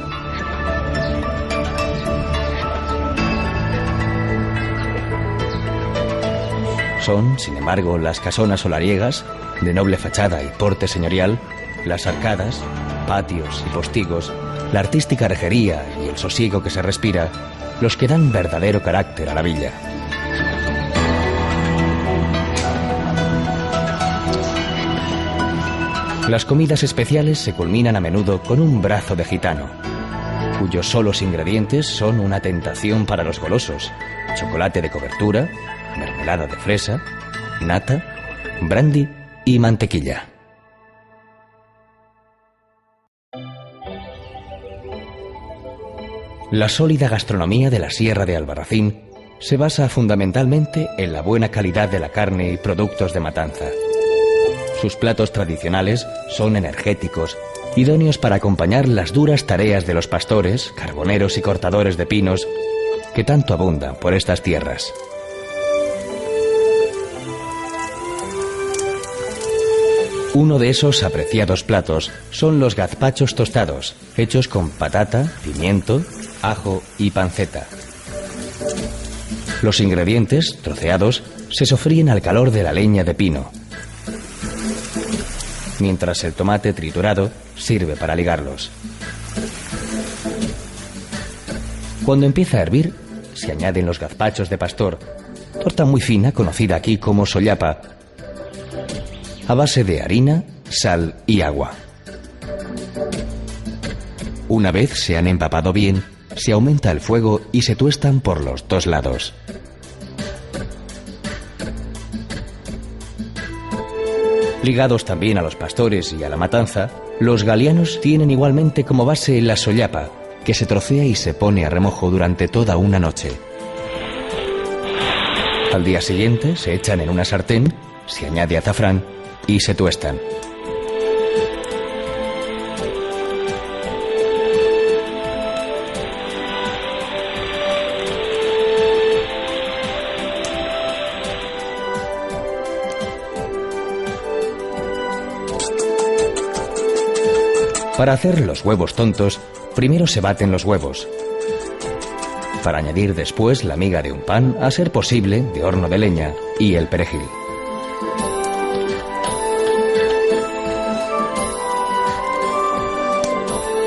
Son, sin embargo, las casonas solariegas, de noble fachada y porte señorial, las arcadas, patios y postigos, la artística rejería y el sosiego que se respira, los que dan verdadero carácter a la villa. Las comidas especiales se culminan a menudo con un brazo de gitano, cuyos solos ingredientes son una tentación para los golosos: chocolate de cobertura, mermelada de fresa, nata, brandy y mantequilla. La sólida gastronomía de la Sierra de Albarracín se basa fundamentalmente en la buena calidad de la carne y productos de matanza. Sus platos tradicionales son energéticos, idóneos para acompañar las duras tareas de los pastores, carboneros y cortadores de pinos que tanto abundan por estas tierras. Uno de esos apreciados platos son los gazpachos tostados, hechos con patata, pimiento, ajo y panceta. Los ingredientes, troceados, se sofríen al calor de la leña de pino, mientras el tomate triturado sirve para ligarlos. Cuando empieza a hervir, se añaden los gazpachos de pastor, torta muy fina conocida aquí como sollapa, a base de harina, sal y agua. Una vez se han empapado bien, se aumenta el fuego y se tuestan por los dos lados. Ligados también a los pastores y a la matanza, los galianos tienen igualmente como base la sollapa, que se trocea y se pone a remojo durante toda una noche. Al día siguiente se echan en una sartén, se añade azafrán y se tuestan. Para hacer los huevos tontos, primero se baten los huevos, para añadir después la miga de un pan, a ser posible de horno de leña, y el perejil.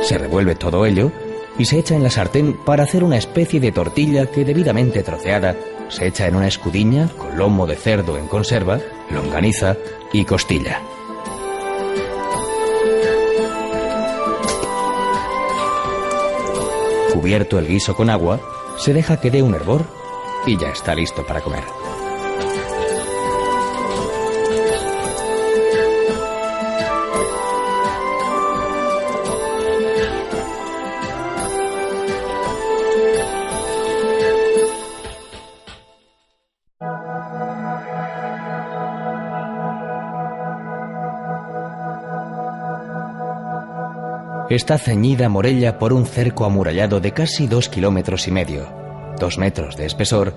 Se revuelve todo ello y se echa en la sartén para hacer una especie de tortilla que, debidamente troceada, se echa en una escudiña con lomo de cerdo en conserva, longaniza y costilla. Cubierto el guiso con agua, se deja que dé un hervor y ya está listo para comer. Está ceñida Morella por un cerco amurallado de casi 2,5 kilómetros, 2 metros de espesor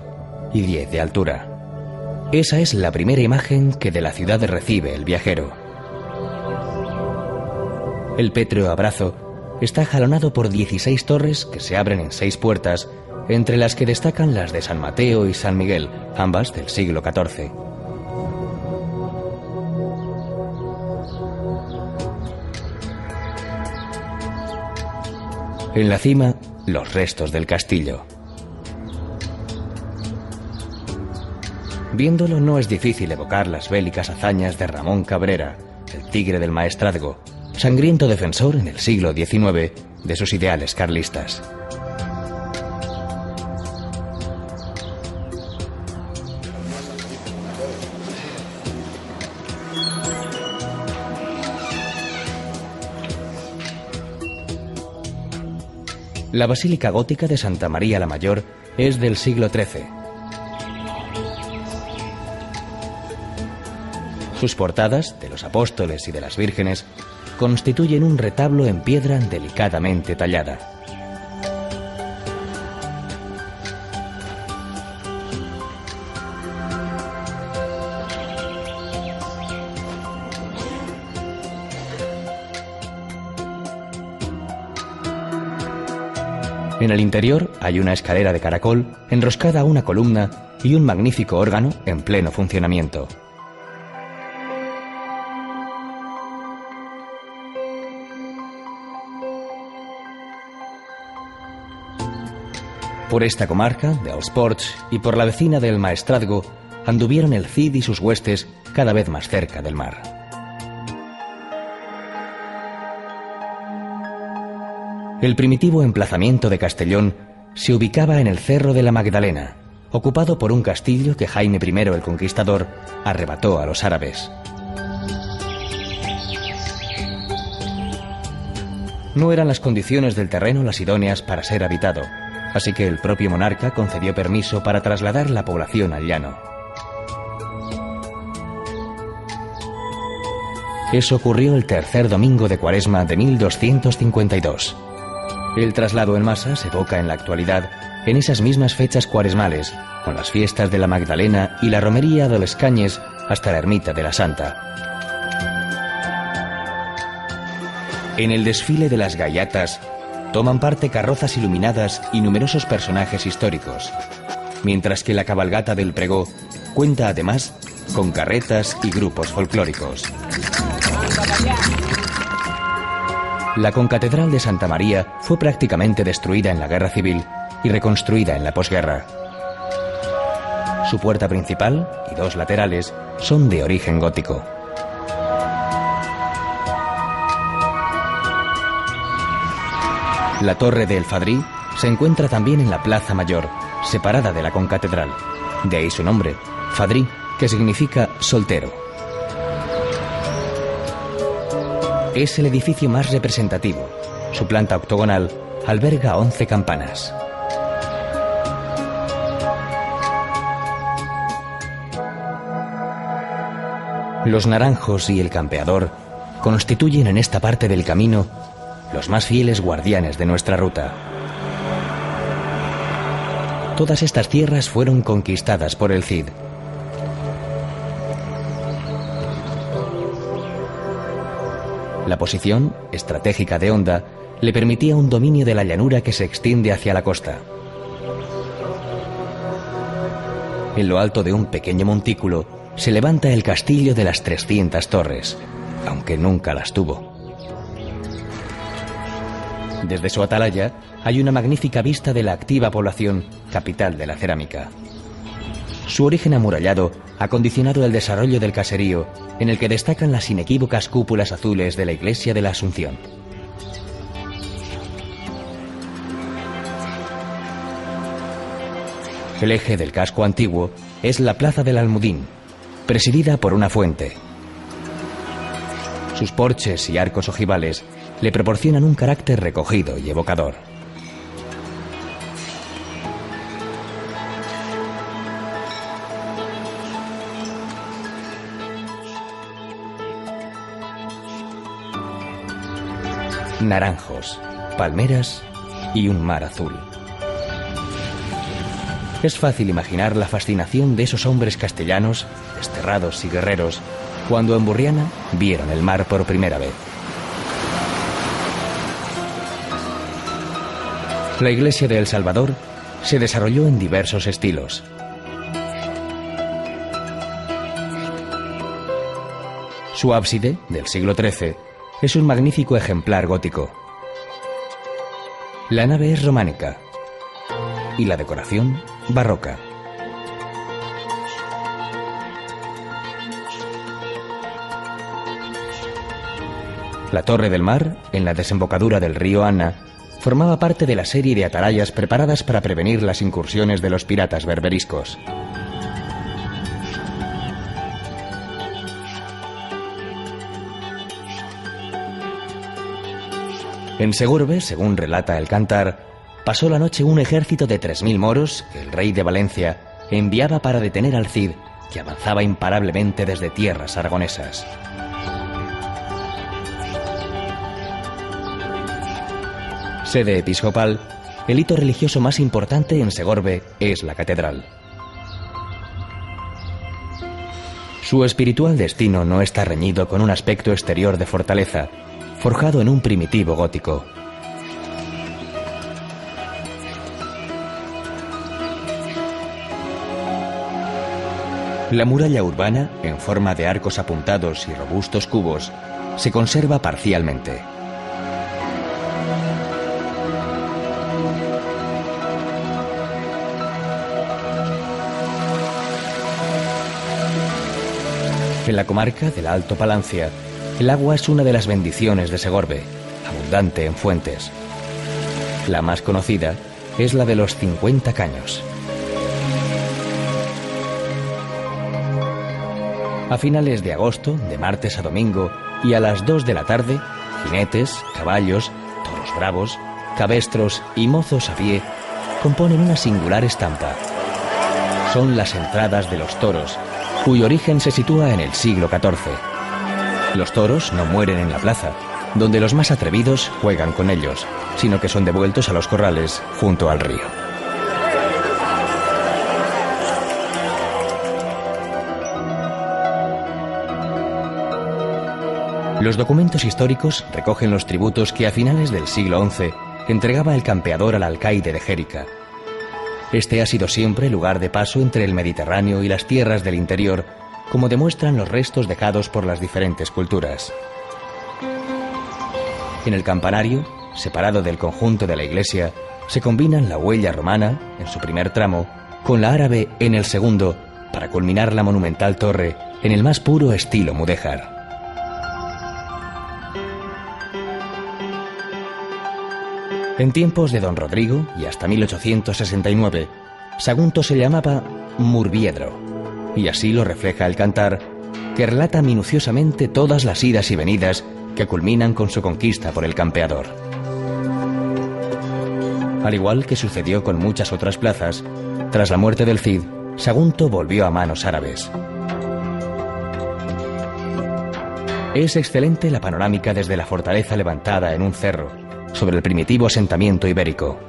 y 10 de altura. Esa es la primera imagen que de la ciudad recibe el viajero. El pétreo abrazo está jalonado por 16 torres que se abren en 6 puertas, entre las que destacan las de San Mateo y San Miguel, ambas del siglo XIV. En la cima, los restos del castillo. Viéndolo no es difícil evocar las bélicas hazañas de Ramón Cabrera, el tigre del Maestrazgo, sangriento defensor en el siglo XIX de sus ideales carlistas. La Basílica Gótica de Santa María la Mayor es del siglo XIII. Sus portadas, de los apóstoles y de las vírgenes, constituyen un retablo en piedra delicadamente tallada. En el interior hay una escalera de caracol enroscada a una columna y un magnífico órgano en pleno funcionamiento. Por esta comarca, de Els Ports, y por la vecina del Maestrazgo, anduvieron el Cid y sus huestes cada vez más cerca del mar. El primitivo emplazamiento de Castellón se ubicaba en el Cerro de la Magdalena, ocupado por un castillo que Jaime I el Conquistador arrebató a los árabes. no eran las condiciones del terreno las idóneas para ser habitado, así que el propio monarca concedió permiso para trasladar la población al llano. Eso ocurrió el tercer domingo de Cuaresma de 1252. El traslado en masa se evoca en la actualidad en esas mismas fechas cuaresmales, con las fiestas de la Magdalena y la romería de los Cañes hasta la ermita de la Santa. En el desfile de las gayatas toman parte carrozas iluminadas y numerosos personajes históricos, mientras que la cabalgata del pregó cuenta además con carretas y grupos folclóricos. La concatedral de Santa María fue prácticamente destruida en la Guerra Civil y reconstruida en la posguerra. Su puerta principal y dos laterales son de origen gótico. La torre de El Fadrí se encuentra también en la Plaza Mayor, separada de la concatedral. De ahí su nombre, Fadrí, que significa soltero. Es el edificio más representativo. Su planta octogonal alberga 11 campanas. Los naranjos y el campeador constituyen en esta parte del camino los más fieles guardianes de nuestra ruta. Todas estas tierras fueron conquistadas por el Cid. La posición estratégica de Honda le permitía un dominio de la llanura que se extiende hacia la costa. En lo alto de un pequeño montículo se levanta el castillo de las 300 torres, aunque nunca las tuvo. Desde su atalaya hay una magnífica vista de la activa población, capital de la cerámica. Su origen amurallado ha condicionado el desarrollo del caserío, en el que destacan las inequívocas cúpulas azules de la iglesia de la Asunción. El eje del casco antiguo es la Plaza del Almudín, presidida por una fuente. Sus porches y arcos ojivales le proporcionan un carácter recogido y evocador. Naranjos, palmeras y un mar azul. Es fácil imaginar la fascinación de esos hombres castellanos, desterrados y guerreros, cuando en Burriana vieron el mar por primera vez. La iglesia de El Salvador se desarrolló en diversos estilos. Su ábside, del siglo XIII, es un magnífico ejemplar gótico. La nave es románica y la decoración barroca. La Torre del Mar, en la desembocadura del río Anna, formaba parte de la serie de atalayas preparadas para prevenir las incursiones de los piratas berberiscos. En Segorbe, según relata el Cantar, pasó la noche un ejército de 3000 moros que el rey de Valencia enviaba para detener al Cid, que avanzaba imparablemente desde tierras aragonesas. Sede episcopal, el hito religioso más importante en Segorbe es la catedral. Su espiritual destino no está reñido con un aspecto exterior de fortaleza, forjado en un primitivo gótico. La muralla urbana, en forma de arcos apuntados y robustos cubos, se conserva parcialmente. En la comarca del Alto Palancia, el agua es una de las bendiciones de Segorbe, abundante en fuentes. La más conocida es la de los 50 caños. A finales de agosto, de martes a domingo, y a las 2 de la tarde, jinetes, caballos, toros bravos, cabestros y mozos a pie componen una singular estampa. Son las entradas de los toros, cuyo origen se sitúa en el siglo XIV. Los toros no mueren en la plaza, donde los más atrevidos juegan con ellos, sino que son devueltos a los corrales junto al río. Los documentos históricos recogen los tributos que a finales del siglo XI entregaba el campeador al alcaide de Jérica. Este ha sido siempre lugar de paso entre el Mediterráneo y las tierras del interior, como demuestran los restos dejados por las diferentes culturas. En el campanario, separado del conjunto de la iglesia, se combinan la huella romana, en su primer tramo, con la árabe en el segundo, para culminar la monumental torre en el más puro estilo mudéjar. En tiempos de don Rodrigo y hasta 1869, Sagunto se llamaba Murviedro, y así lo refleja el cantar, que relata minuciosamente todas las idas y venidas que culminan con su conquista por el campeador. Al igual que sucedió con muchas otras plazas, tras la muerte del Cid, Sagunto volvió a manos árabes. Es excelente la panorámica desde la fortaleza levantada en un cerro, sobre el primitivo asentamiento ibérico.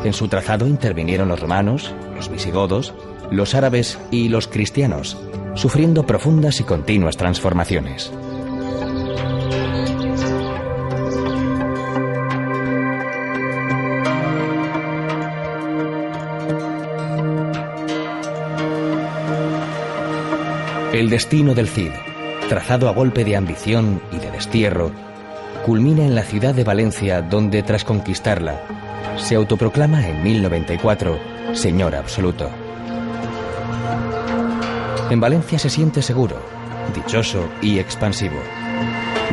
En su trazado intervinieron los romanos, los visigodos, los árabes y los cristianos, sufriendo profundas y continuas transformaciones. El destino del Cid, trazado a golpe de ambición y de destierro, culmina en la ciudad de Valencia, donde tras conquistarla, se autoproclama en 1094 señor absoluto. En Valencia se siente seguro, dichoso y expansivo,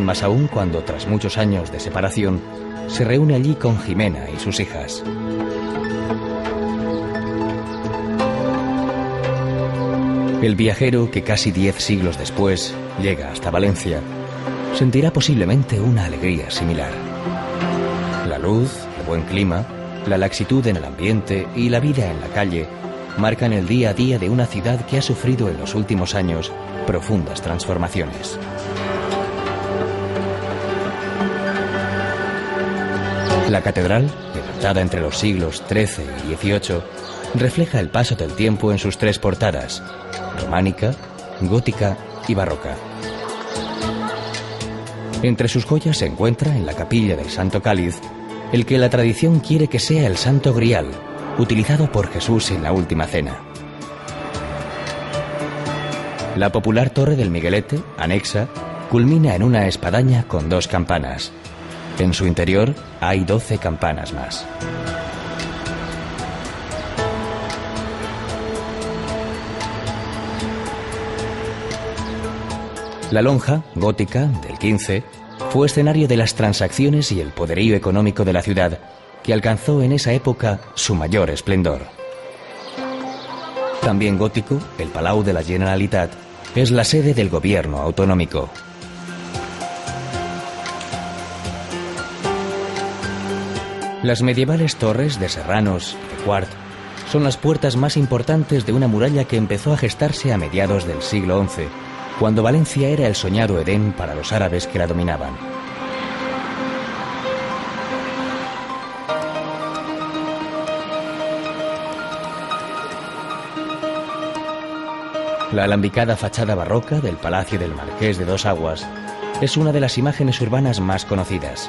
más aún cuando tras muchos años de separación se reúne allí con Jimena y sus hijas. El viajero que casi 10 siglos después llega hasta Valencia sentirá posiblemente una alegría similar. La luz, el buen clima, la laxitud en el ambiente y la vida en la calle marcan el día a día de una ciudad que ha sufrido en los últimos años profundas transformaciones. La catedral, levantada entre los siglos XIII y XVIII, refleja el paso del tiempo en sus tres portadas: románica, gótica y barroca. Entre sus joyas se encuentra, en la capilla del Santo Cáliz, el que la tradición quiere que sea el Santo Grial, utilizado por Jesús en la Última Cena. La popular Torre del Miguelete, anexa, culmina en una espadaña con 2 campanas. En su interior hay 12 campanas más. La lonja, gótica, del XV, fue escenario de las transacciones y el poderío económico de la ciudad, que alcanzó en esa época su mayor esplendor. También gótico, el Palau de la Generalitat es la sede del gobierno autonómico. Las medievales torres de Serranos y de Quart son las puertas más importantes de una muralla que empezó a gestarse a mediados del siglo XI, cuando Valencia era el soñado Edén para los árabes que la dominaban. La alambicada fachada barroca del Palacio del Marqués de Dos Aguas es una de las imágenes urbanas más conocidas.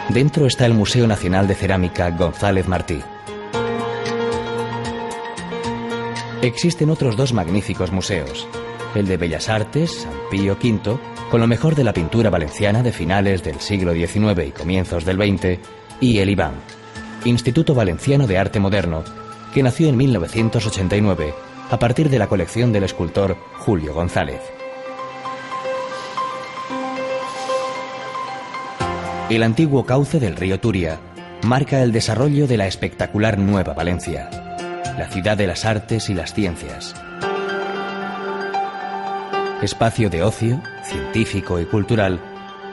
Dentro está el Museo Nacional de Cerámica González Martí. Existen otros 2 magníficos museos: el de Bellas Artes, San Pío V, con lo mejor de la pintura valenciana de finales del siglo XIX y comienzos del XX, y el IVAM, Instituto Valenciano de Arte Moderno, que nació en 1989 a partir de la colección del escultor Julio González. El antiguo cauce del río Turia marca el desarrollo de la espectacular Nueva Valencia, la ciudad de las artes y las ciencias. Espacio de ocio, científico y cultural,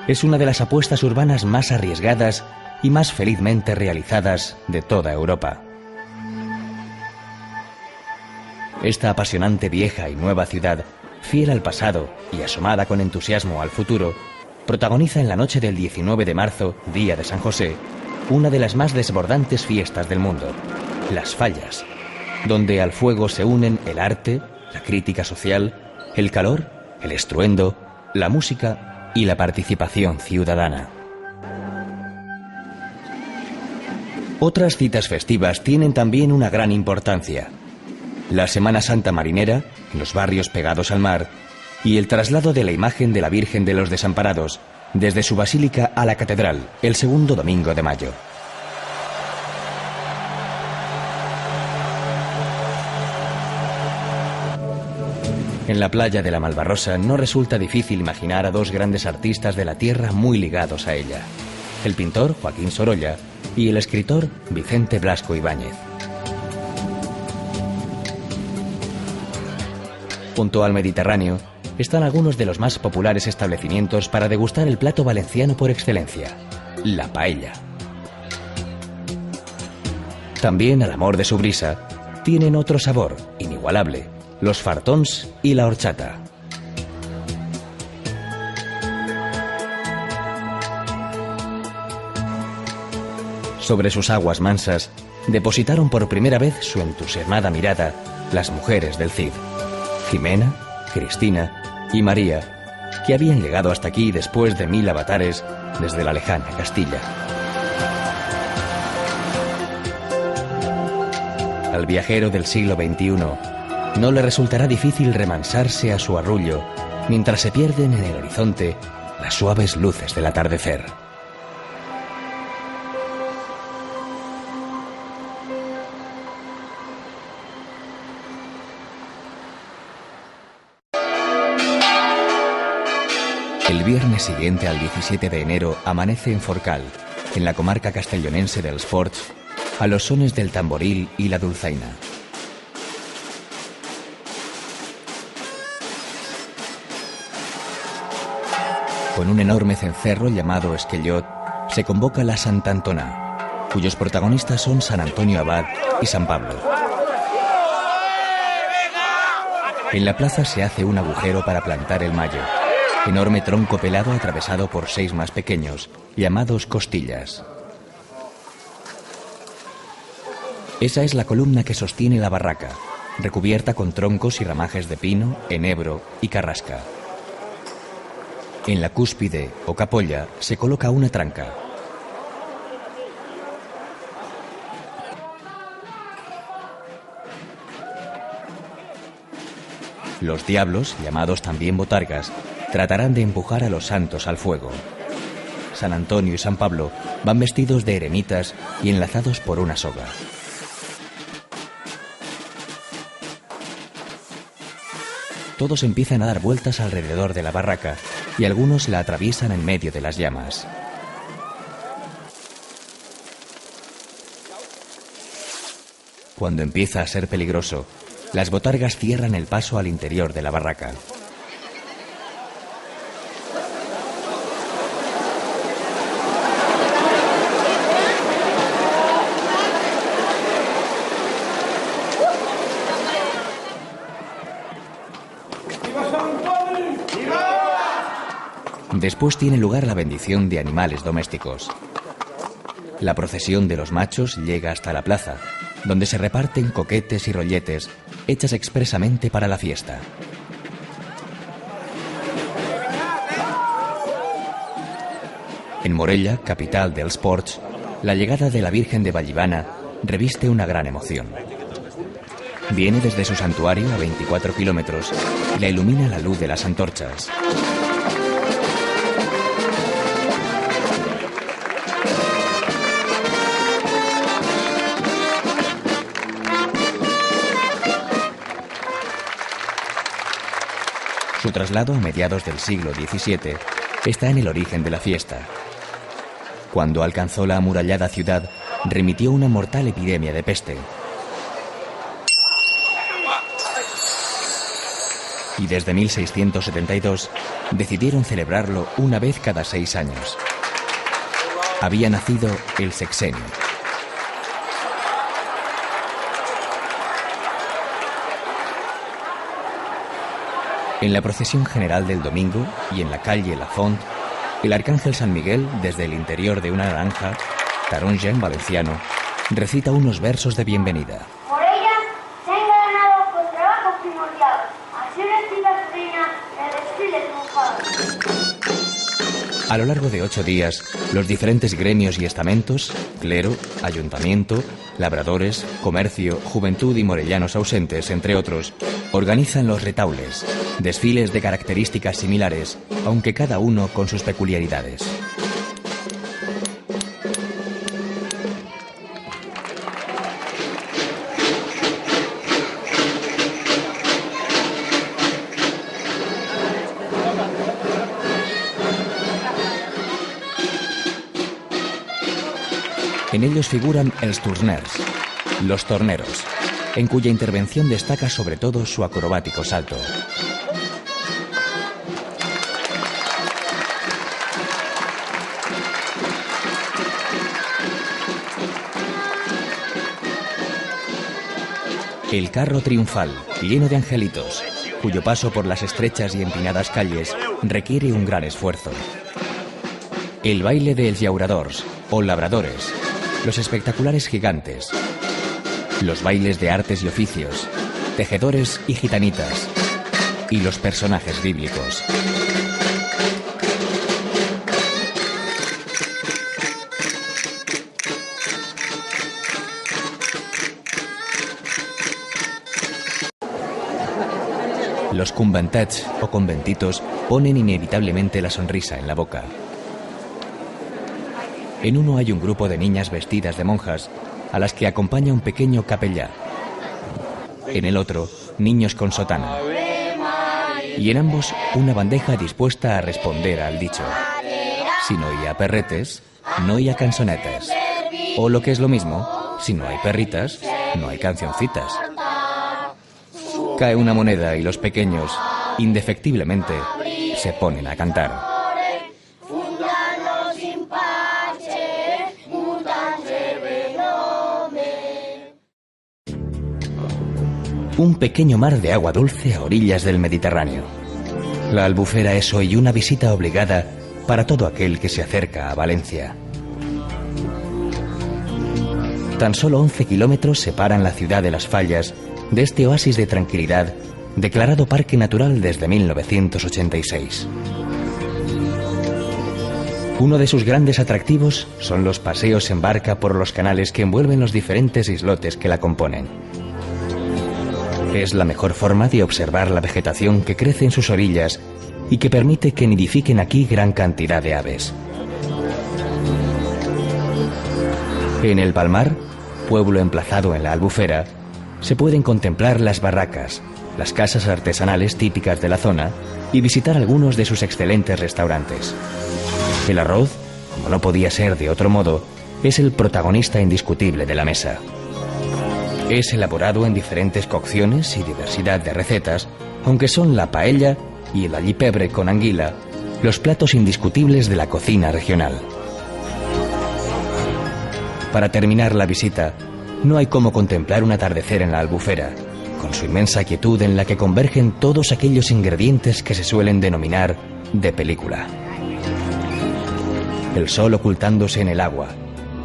es una de las apuestas urbanas más arriesgadas y más felizmente realizadas de toda Europa. Esta apasionante vieja y nueva ciudad, fiel al pasado y asomada con entusiasmo al futuro, protagoniza en la noche del 19 de marzo, día de San José, una de las más desbordantes fiestas del mundo, las fallas, donde al fuego se unen el arte, la crítica social, el calor, el estruendo, la música y la participación ciudadana. Otras citas festivas tienen también una gran importancia. La Semana Santa marinera, en los barrios pegados al mar, y el traslado de la imagen de la Virgen de los Desamparados desde su basílica a la catedral el segundo domingo de mayo. En la playa de la Malvarrosa no resulta difícil imaginar a dos grandes artistas de la tierra muy ligados a ella: el pintor Joaquín Sorolla y el escritor Vicente Blasco Ibáñez. Junto al Mediterráneo están algunos de los más populares establecimientos para degustar el plato valenciano por excelencia, la paella. También, al amor de su brisa, tienen otro sabor inigualable: los fartons y la horchata. Sobre sus aguas mansas depositaron por primera vez su entusiasmada mirada las mujeres del Cid: Jimena, Cristina y María, que habían llegado hasta aquí después de 1000 avatares desde la lejana Castilla. Al viajero del siglo XXI no le resultará difícil remansarse a su arrullo mientras se pierden en el horizonte las suaves luces del atardecer. El viernes siguiente al 17 de enero amanece en Forcal, en la comarca castellonense dels Ports, a los sones del tamboril y la dulzaina. Con un enorme cencerro llamado Esquellot, se convoca la Santa Antona, cuyos protagonistas son San Antonio Abad y San Pablo. En la plaza se hace un agujero para plantar el mayo, enorme tronco pelado atravesado por 6 más pequeños, llamados costillas. Esa es la columna que sostiene la barraca, recubierta con troncos y ramajes de pino, enebro y carrasca. En la cúspide o capolla se coloca una tranca. Los diablos, llamados también botargas, tratarán de empujar a los santos al fuego. San Antonio y San Pablo van vestidos de eremitas y enlazados por una soga. Todos empiezan a dar vueltas alrededor de la barraca y algunos la atraviesan en medio de las llamas. Cuando empieza a ser peligroso, las botargas cierran el paso al interior de la barraca. Después tiene lugar la bendición de animales domésticos. La procesión de los machos llega hasta la plaza, donde se reparten coquetes y rolletes hechas expresamente para la fiesta. En Morella, capital dels Ports, la llegada de la Virgen de Vallivana reviste una gran emoción. Viene desde su santuario a 24 kilómetros y la ilumina la luz de las antorchas. Su traslado a mediados del siglo XVII está en el origen de la fiesta. Cuando alcanzó la amurallada ciudad, remitió una mortal epidemia de peste. y desde 1672 decidieron celebrarlo una vez cada 6 años. Había nacido el sexenio. En la procesión general del domingo y en la calle La Font, el arcángel San Miguel, desde el interior de una naranja, taronja en valenciano, recita unos versos de bienvenida. Por ella se ha engalanado con trabajo primordial, así vestida su reina en el desfile triunfal. A lo largo de 8 días, los diferentes gremios y estamentos, clero, ayuntamiento, labradores, comercio, juventud y morellanos ausentes, entre otros, organizan los retaules, desfiles de características similares, aunque cada uno con sus peculiaridades. En ellos figuran els torners, los torneros, en cuya intervención destaca sobre todo su acrobático salto. El carro triunfal, lleno de angelitos, cuyo paso por las estrechas y empinadas calles requiere un gran esfuerzo. El baile de els llauradors, o labradores, los espectaculares gigantes, los bailes de artes y oficios, tejedores y gitanitas, y los personajes bíblicos. Los conventats o conventitos ponen inevitablemente la sonrisa en la boca. En uno hay un grupo de niñas vestidas de monjas, a las que acompaña un pequeño capellá. En el otro, niños con sotana. Y en ambos, una bandeja dispuesta a responder al dicho: si no hi ha perretes, no hi ha canzonetes. O lo que es lo mismo, si no hay perritas, no hay cancioncitas. Cae una moneda y los pequeños, indefectiblemente, se ponen a cantar. Un pequeño mar de agua dulce a orillas del Mediterráneo. La Albufera es hoy una visita obligada para todo aquel que se acerca a Valencia. Tan solo 11 kilómetros separan la ciudad de Las Fallas de este oasis de tranquilidad, declarado Parque Natural desde 1986. Uno de sus grandes atractivos son los paseos en barca por los canales que envuelven los diferentes islotes que la componen. Es la mejor forma de observar la vegetación que crece en sus orillas y que permite que nidifiquen aquí gran cantidad de aves. En el Palmar, pueblo emplazado en la Albufera, se pueden contemplar las barracas, las casas artesanales típicas de la zona y visitar algunos de sus excelentes restaurantes. El arroz, como no podía ser de otro modo, es el protagonista indiscutible de la mesa. Es elaborado en diferentes cocciones y diversidad de recetas, aunque son la paella y el allipebre con anguila los platos indiscutibles de la cocina regional. Para terminar la visita, no hay como contemplar un atardecer en la Albufera, con su inmensa quietud en la que convergen todos aquellos ingredientes que se suelen denominar de película. El sol ocultándose en el agua,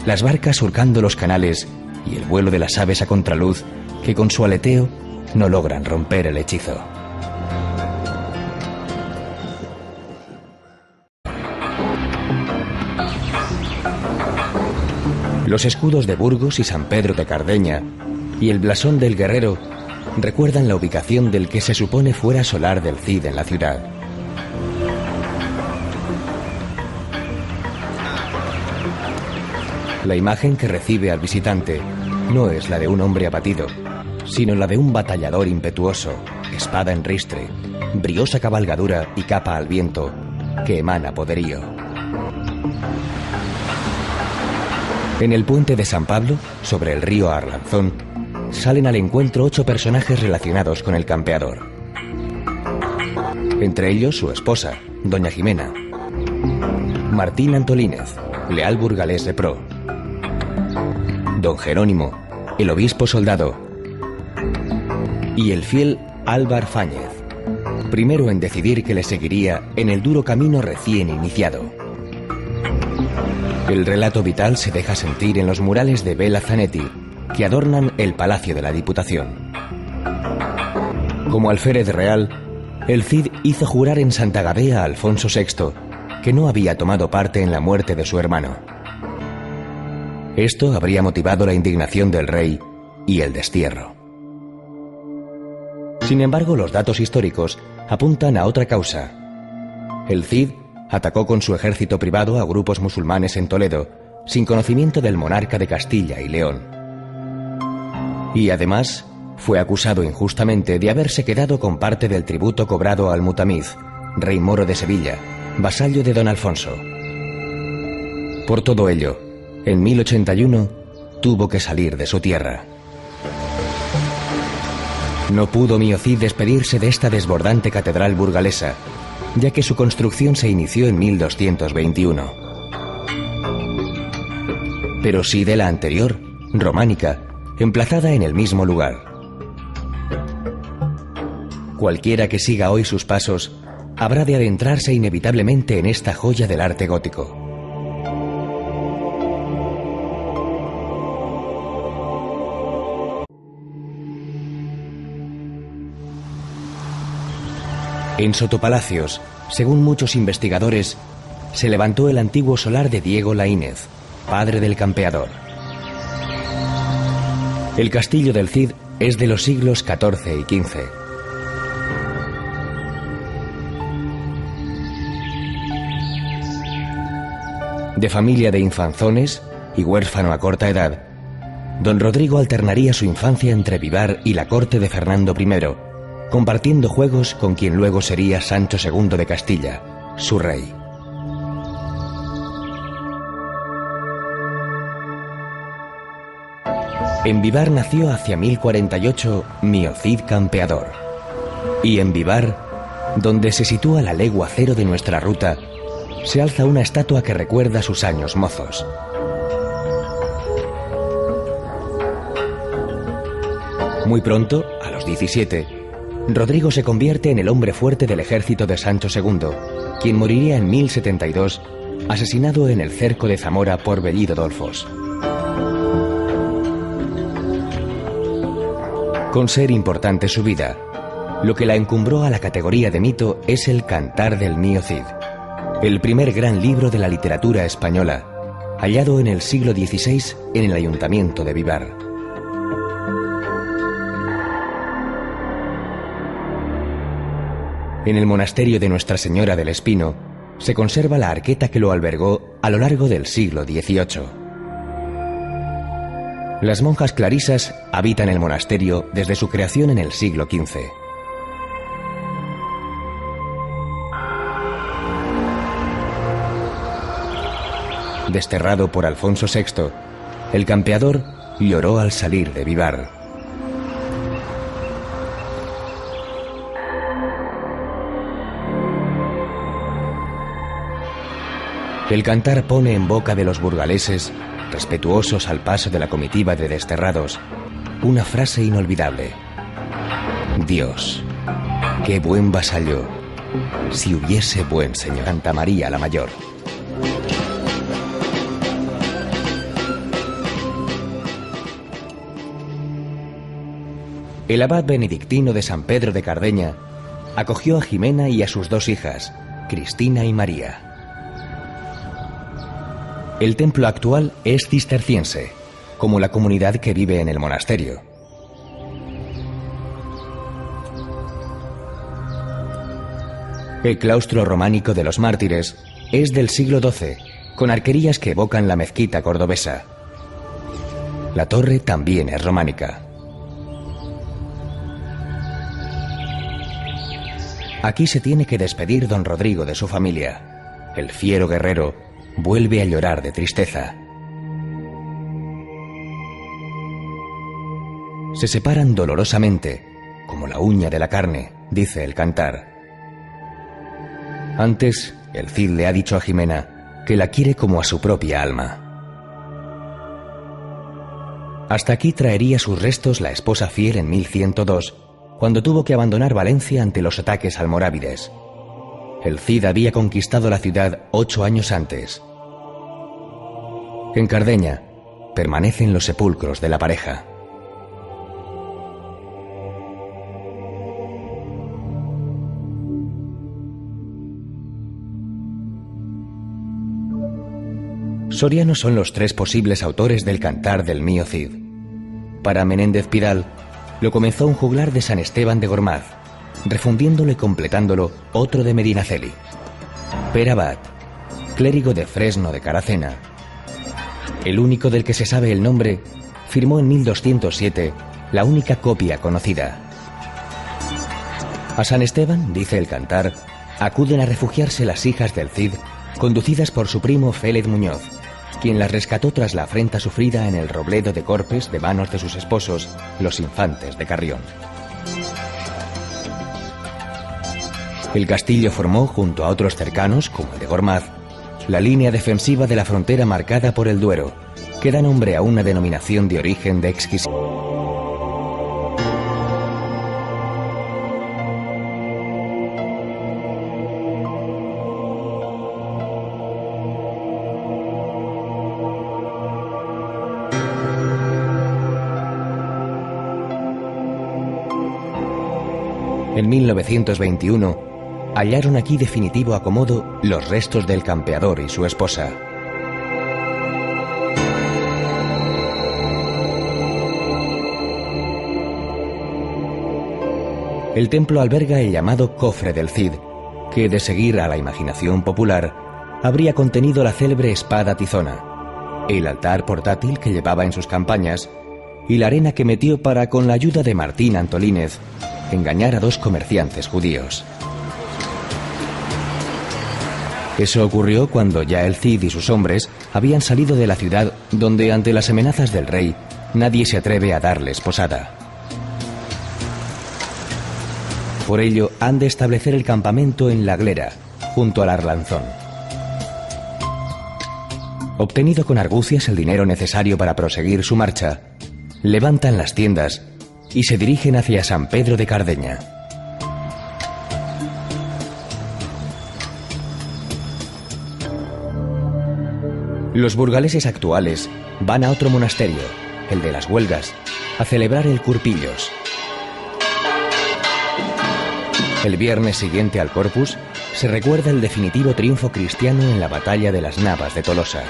las barcas surcando los canales y el vuelo de las aves a contraluz que con su aleteo no logran romper el hechizo. Los escudos de Burgos y San Pedro de Cardeña y el blasón del guerrero recuerdan la ubicación del que se supone fuera solar del Cid en la ciudad. La imagen que recibe al visitante no es la de un hombre abatido, sino la de un batallador impetuoso, espada en ristre, briosa cabalgadura y capa al viento, que emana poderío. En el puente de San Pablo, sobre el río Arlanzón, salen al encuentro 8 personajes relacionados con el campeador. entre ellos su esposa, doña Jimena, Martín Antolínez, leal burgalés de pro, don Jerónimo, el obispo soldado, y el fiel Álvar Fáñez, primero en decidir que le seguiría en el duro camino recién iniciado. El relato vital se deja sentir en los murales de Bela Zanetti, que adornan el Palacio de la Diputación. Como alférez real, el Cid hizo jurar en Santa Gadea a Alfonso VI que no había tomado parte en la muerte de su hermano. Esto habría motivado la indignación del rey y el destierro. Sin embargo, los datos históricos apuntan a otra causa. El Cid atacó con su ejército privado a grupos musulmanes en Toledo, sin conocimiento del monarca de Castilla y León. Y además, fue acusado injustamente de haberse quedado con parte del tributo cobrado al Mutamiz, rey moro de Sevilla, vasallo de don Alfonso. Por todo ello, en 1081 tuvo que salir de su tierra. No pudo Mío Cid despedirse de esta desbordante catedral burgalesa, ya que su construcción se inició en 1221. Pero sí de la anterior, románica, emplazada en el mismo lugar. Cualquiera que siga hoy sus pasos habrá de adentrarse inevitablemente en esta joya del arte gótico. En Sotopalacios, según muchos investigadores, se levantó el antiguo solar de Diego Laínez, padre del campeador. El castillo del Cid es de los siglos XIV y XV. De familia de infanzones y huérfano a corta edad, don Rodrigo alternaría su infancia entre Vivar y la corte de Fernando I, compartiendo juegos con quien luego sería Sancho II de Castilla, su rey. En Vivar nació hacia 1048 Mío Cid Campeador. Y en Vivar, donde se sitúa la legua cero de nuestra ruta, se alza una estatua que recuerda sus años mozos. Muy pronto, a los 17, Rodrigo se convierte en el hombre fuerte del ejército de Sancho II, quien moriría en 1072, asesinado en el cerco de Zamora por Bellido Dolfos. Con ser importante su vida, lo que la encumbró a la categoría de mito es el Cantar del Mío Cid, el primer gran libro de la literatura española, hallado en el siglo XVI en el ayuntamiento de Vivar. En el monasterio de Nuestra Señora del Espino se conserva la arqueta que lo albergó a lo largo del siglo XVIII. Las monjas clarisas habitan el monasterio desde su creación en el siglo XV. Desterrado por Alfonso VI, el campeador lloró al salir de Vivar. El cantar pone en boca de los burgaleses, respetuosos al paso de la comitiva de desterrados, una frase inolvidable. Dios, qué buen vasallo, si hubiese buen señor. Santa María la Mayor. El abad benedictino de San Pedro de Cardeña acogió a Jimena y a sus dos hijas, Cristina y María. El templo actual es cisterciense, como la comunidad que vive en el monasterio. El claustro románico de los mártires es del siglo XII, con arquerías que evocan la mezquita cordobesa. La torre también es románica. Aquí se tiene que despedir don Rodrigo de su familia. El fiero guerrero vuelve a llorar de tristeza. Se separan dolorosamente, como la uña de la carne, dice el cantar. Antes, el Cid le ha dicho a Jimena que la quiere como a su propia alma. Hasta aquí traería sus restos la esposa fiel en 1102, cuando tuvo que abandonar Valencia ante los ataques almorávides. El Cid había conquistado la ciudad 8 años antes. En Cardeña permanecen los sepulcros de la pareja. Sorianos son los 3 posibles autores del cantar del Mío Cid. Para Menéndez Pidal, lo comenzó un juglar de San Esteban de Gormaz, refundiéndolo y completándolo otro de Medinaceli. Pere Abad, clérigo de Fresno de Caracena, el único del que se sabe el nombre, firmó en 1207 la única copia conocida. A San Esteban, dice el cantar, acuden a refugiarse las hijas del Cid, conducidas por su primo Félez Muñoz, quien las rescató tras la afrenta sufrida en el Robledo de Corpes de manos de sus esposos, los infantes de Carrión. El castillo formó, junto a otros cercanos, como el de Gormaz, la línea defensiva de la frontera marcada por el Duero, que da nombre a una denominación de origen de exquisito. En 1921, hallaron aquí definitivo acomodo los restos del campeador y su esposa. El templo alberga el llamado Cofre del Cid, que, de seguir a la imaginación popular, habría contenido la célebre espada tizona, el altar portátil que llevaba en sus campañas y la arena que metió para, con la ayuda de Martín Antolínez, engañar a 2 comerciantes judíos. Eso ocurrió cuando ya el Cid y sus hombres habían salido de la ciudad, donde, ante las amenazas del rey, nadie se atreve a darles posada. Por ello, han de establecer el campamento en La Glera, junto al Arlanzón. Obtenido con argucias el dinero necesario para proseguir su marcha, levantan las tiendas y se dirigen hacia San Pedro de Cardeña. Los burgaleses actuales van a otro monasterio, el de las Huelgas, a celebrar el Curpillos. El viernes siguiente al Corpus se recuerda el definitivo triunfo cristiano en la batalla de las Navas de Tolosa.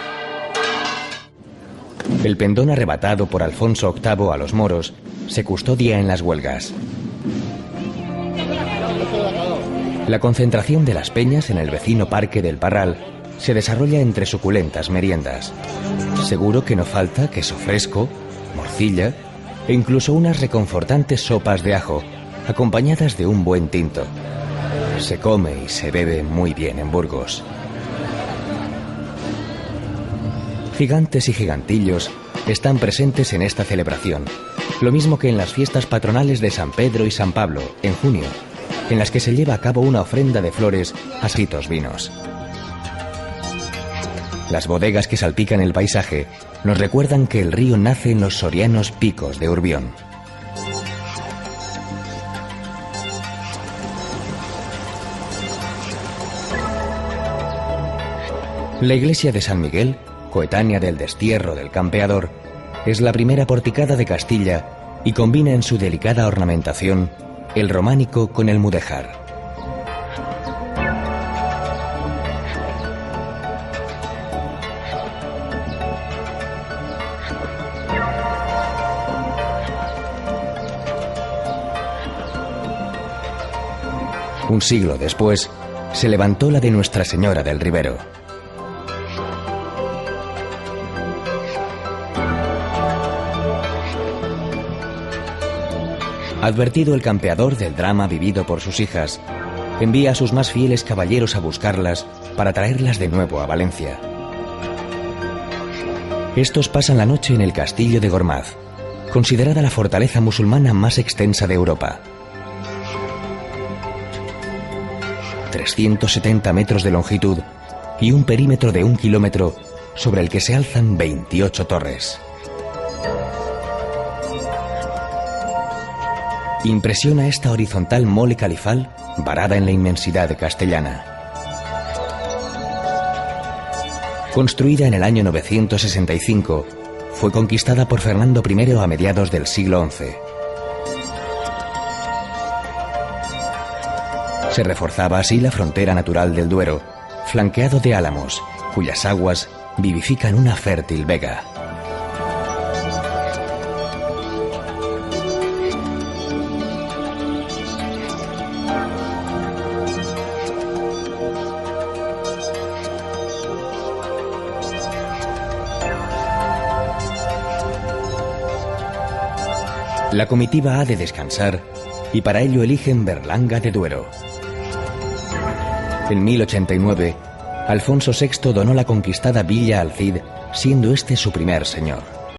El pendón arrebatado por Alfonso VIII a los moros se custodia en las Huelgas. La concentración de las peñas en el vecino Parque del Parral se desarrolla entre suculentas meriendas. Seguro que no falta queso fresco, morcilla e incluso unas reconfortantes sopas de ajo, acompañadas de un buen tinto. Se come y se bebe muy bien en Burgos. Gigantes y gigantillos están presentes en esta celebración, lo mismo que en las fiestas patronales de San Pedro y San Pablo, en junio, en las que se lleva a cabo una ofrenda de flores a santos vinos. Las bodegas que salpican el paisaje nos recuerdan que el río nace en los sorianos picos de Urbión. La iglesia de San Miguel, coetánea del destierro del campeador, es la primera porticada de Castilla y combina en su delicada ornamentación el románico con el mudéjar. Un siglo después, se levantó la de Nuestra Señora del Ribero. Advertido el campeador del drama vivido por sus hijas, envía a sus más fieles caballeros a buscarlas para traerlas de nuevo a Valencia. Estos pasan la noche en el castillo de Gormaz, considerada la fortaleza musulmana más extensa de Europa. 370 metros de longitud y un perímetro de 1 kilómetro sobre el que se alzan 28 torres. Impresiona esta horizontal mole califal varada en la inmensidad castellana. Construida en el año 965, fue conquistada por Fernando I a mediados del siglo XI. Se reforzaba así la frontera natural del Duero, flanqueado de álamos, cuyas aguas vivifican una fértil vega. La comitiva ha de descansar y para ello eligen Berlanga de Duero. En 1089, Alfonso VI donó la conquistada villa al Cid, siendo este su primer señor.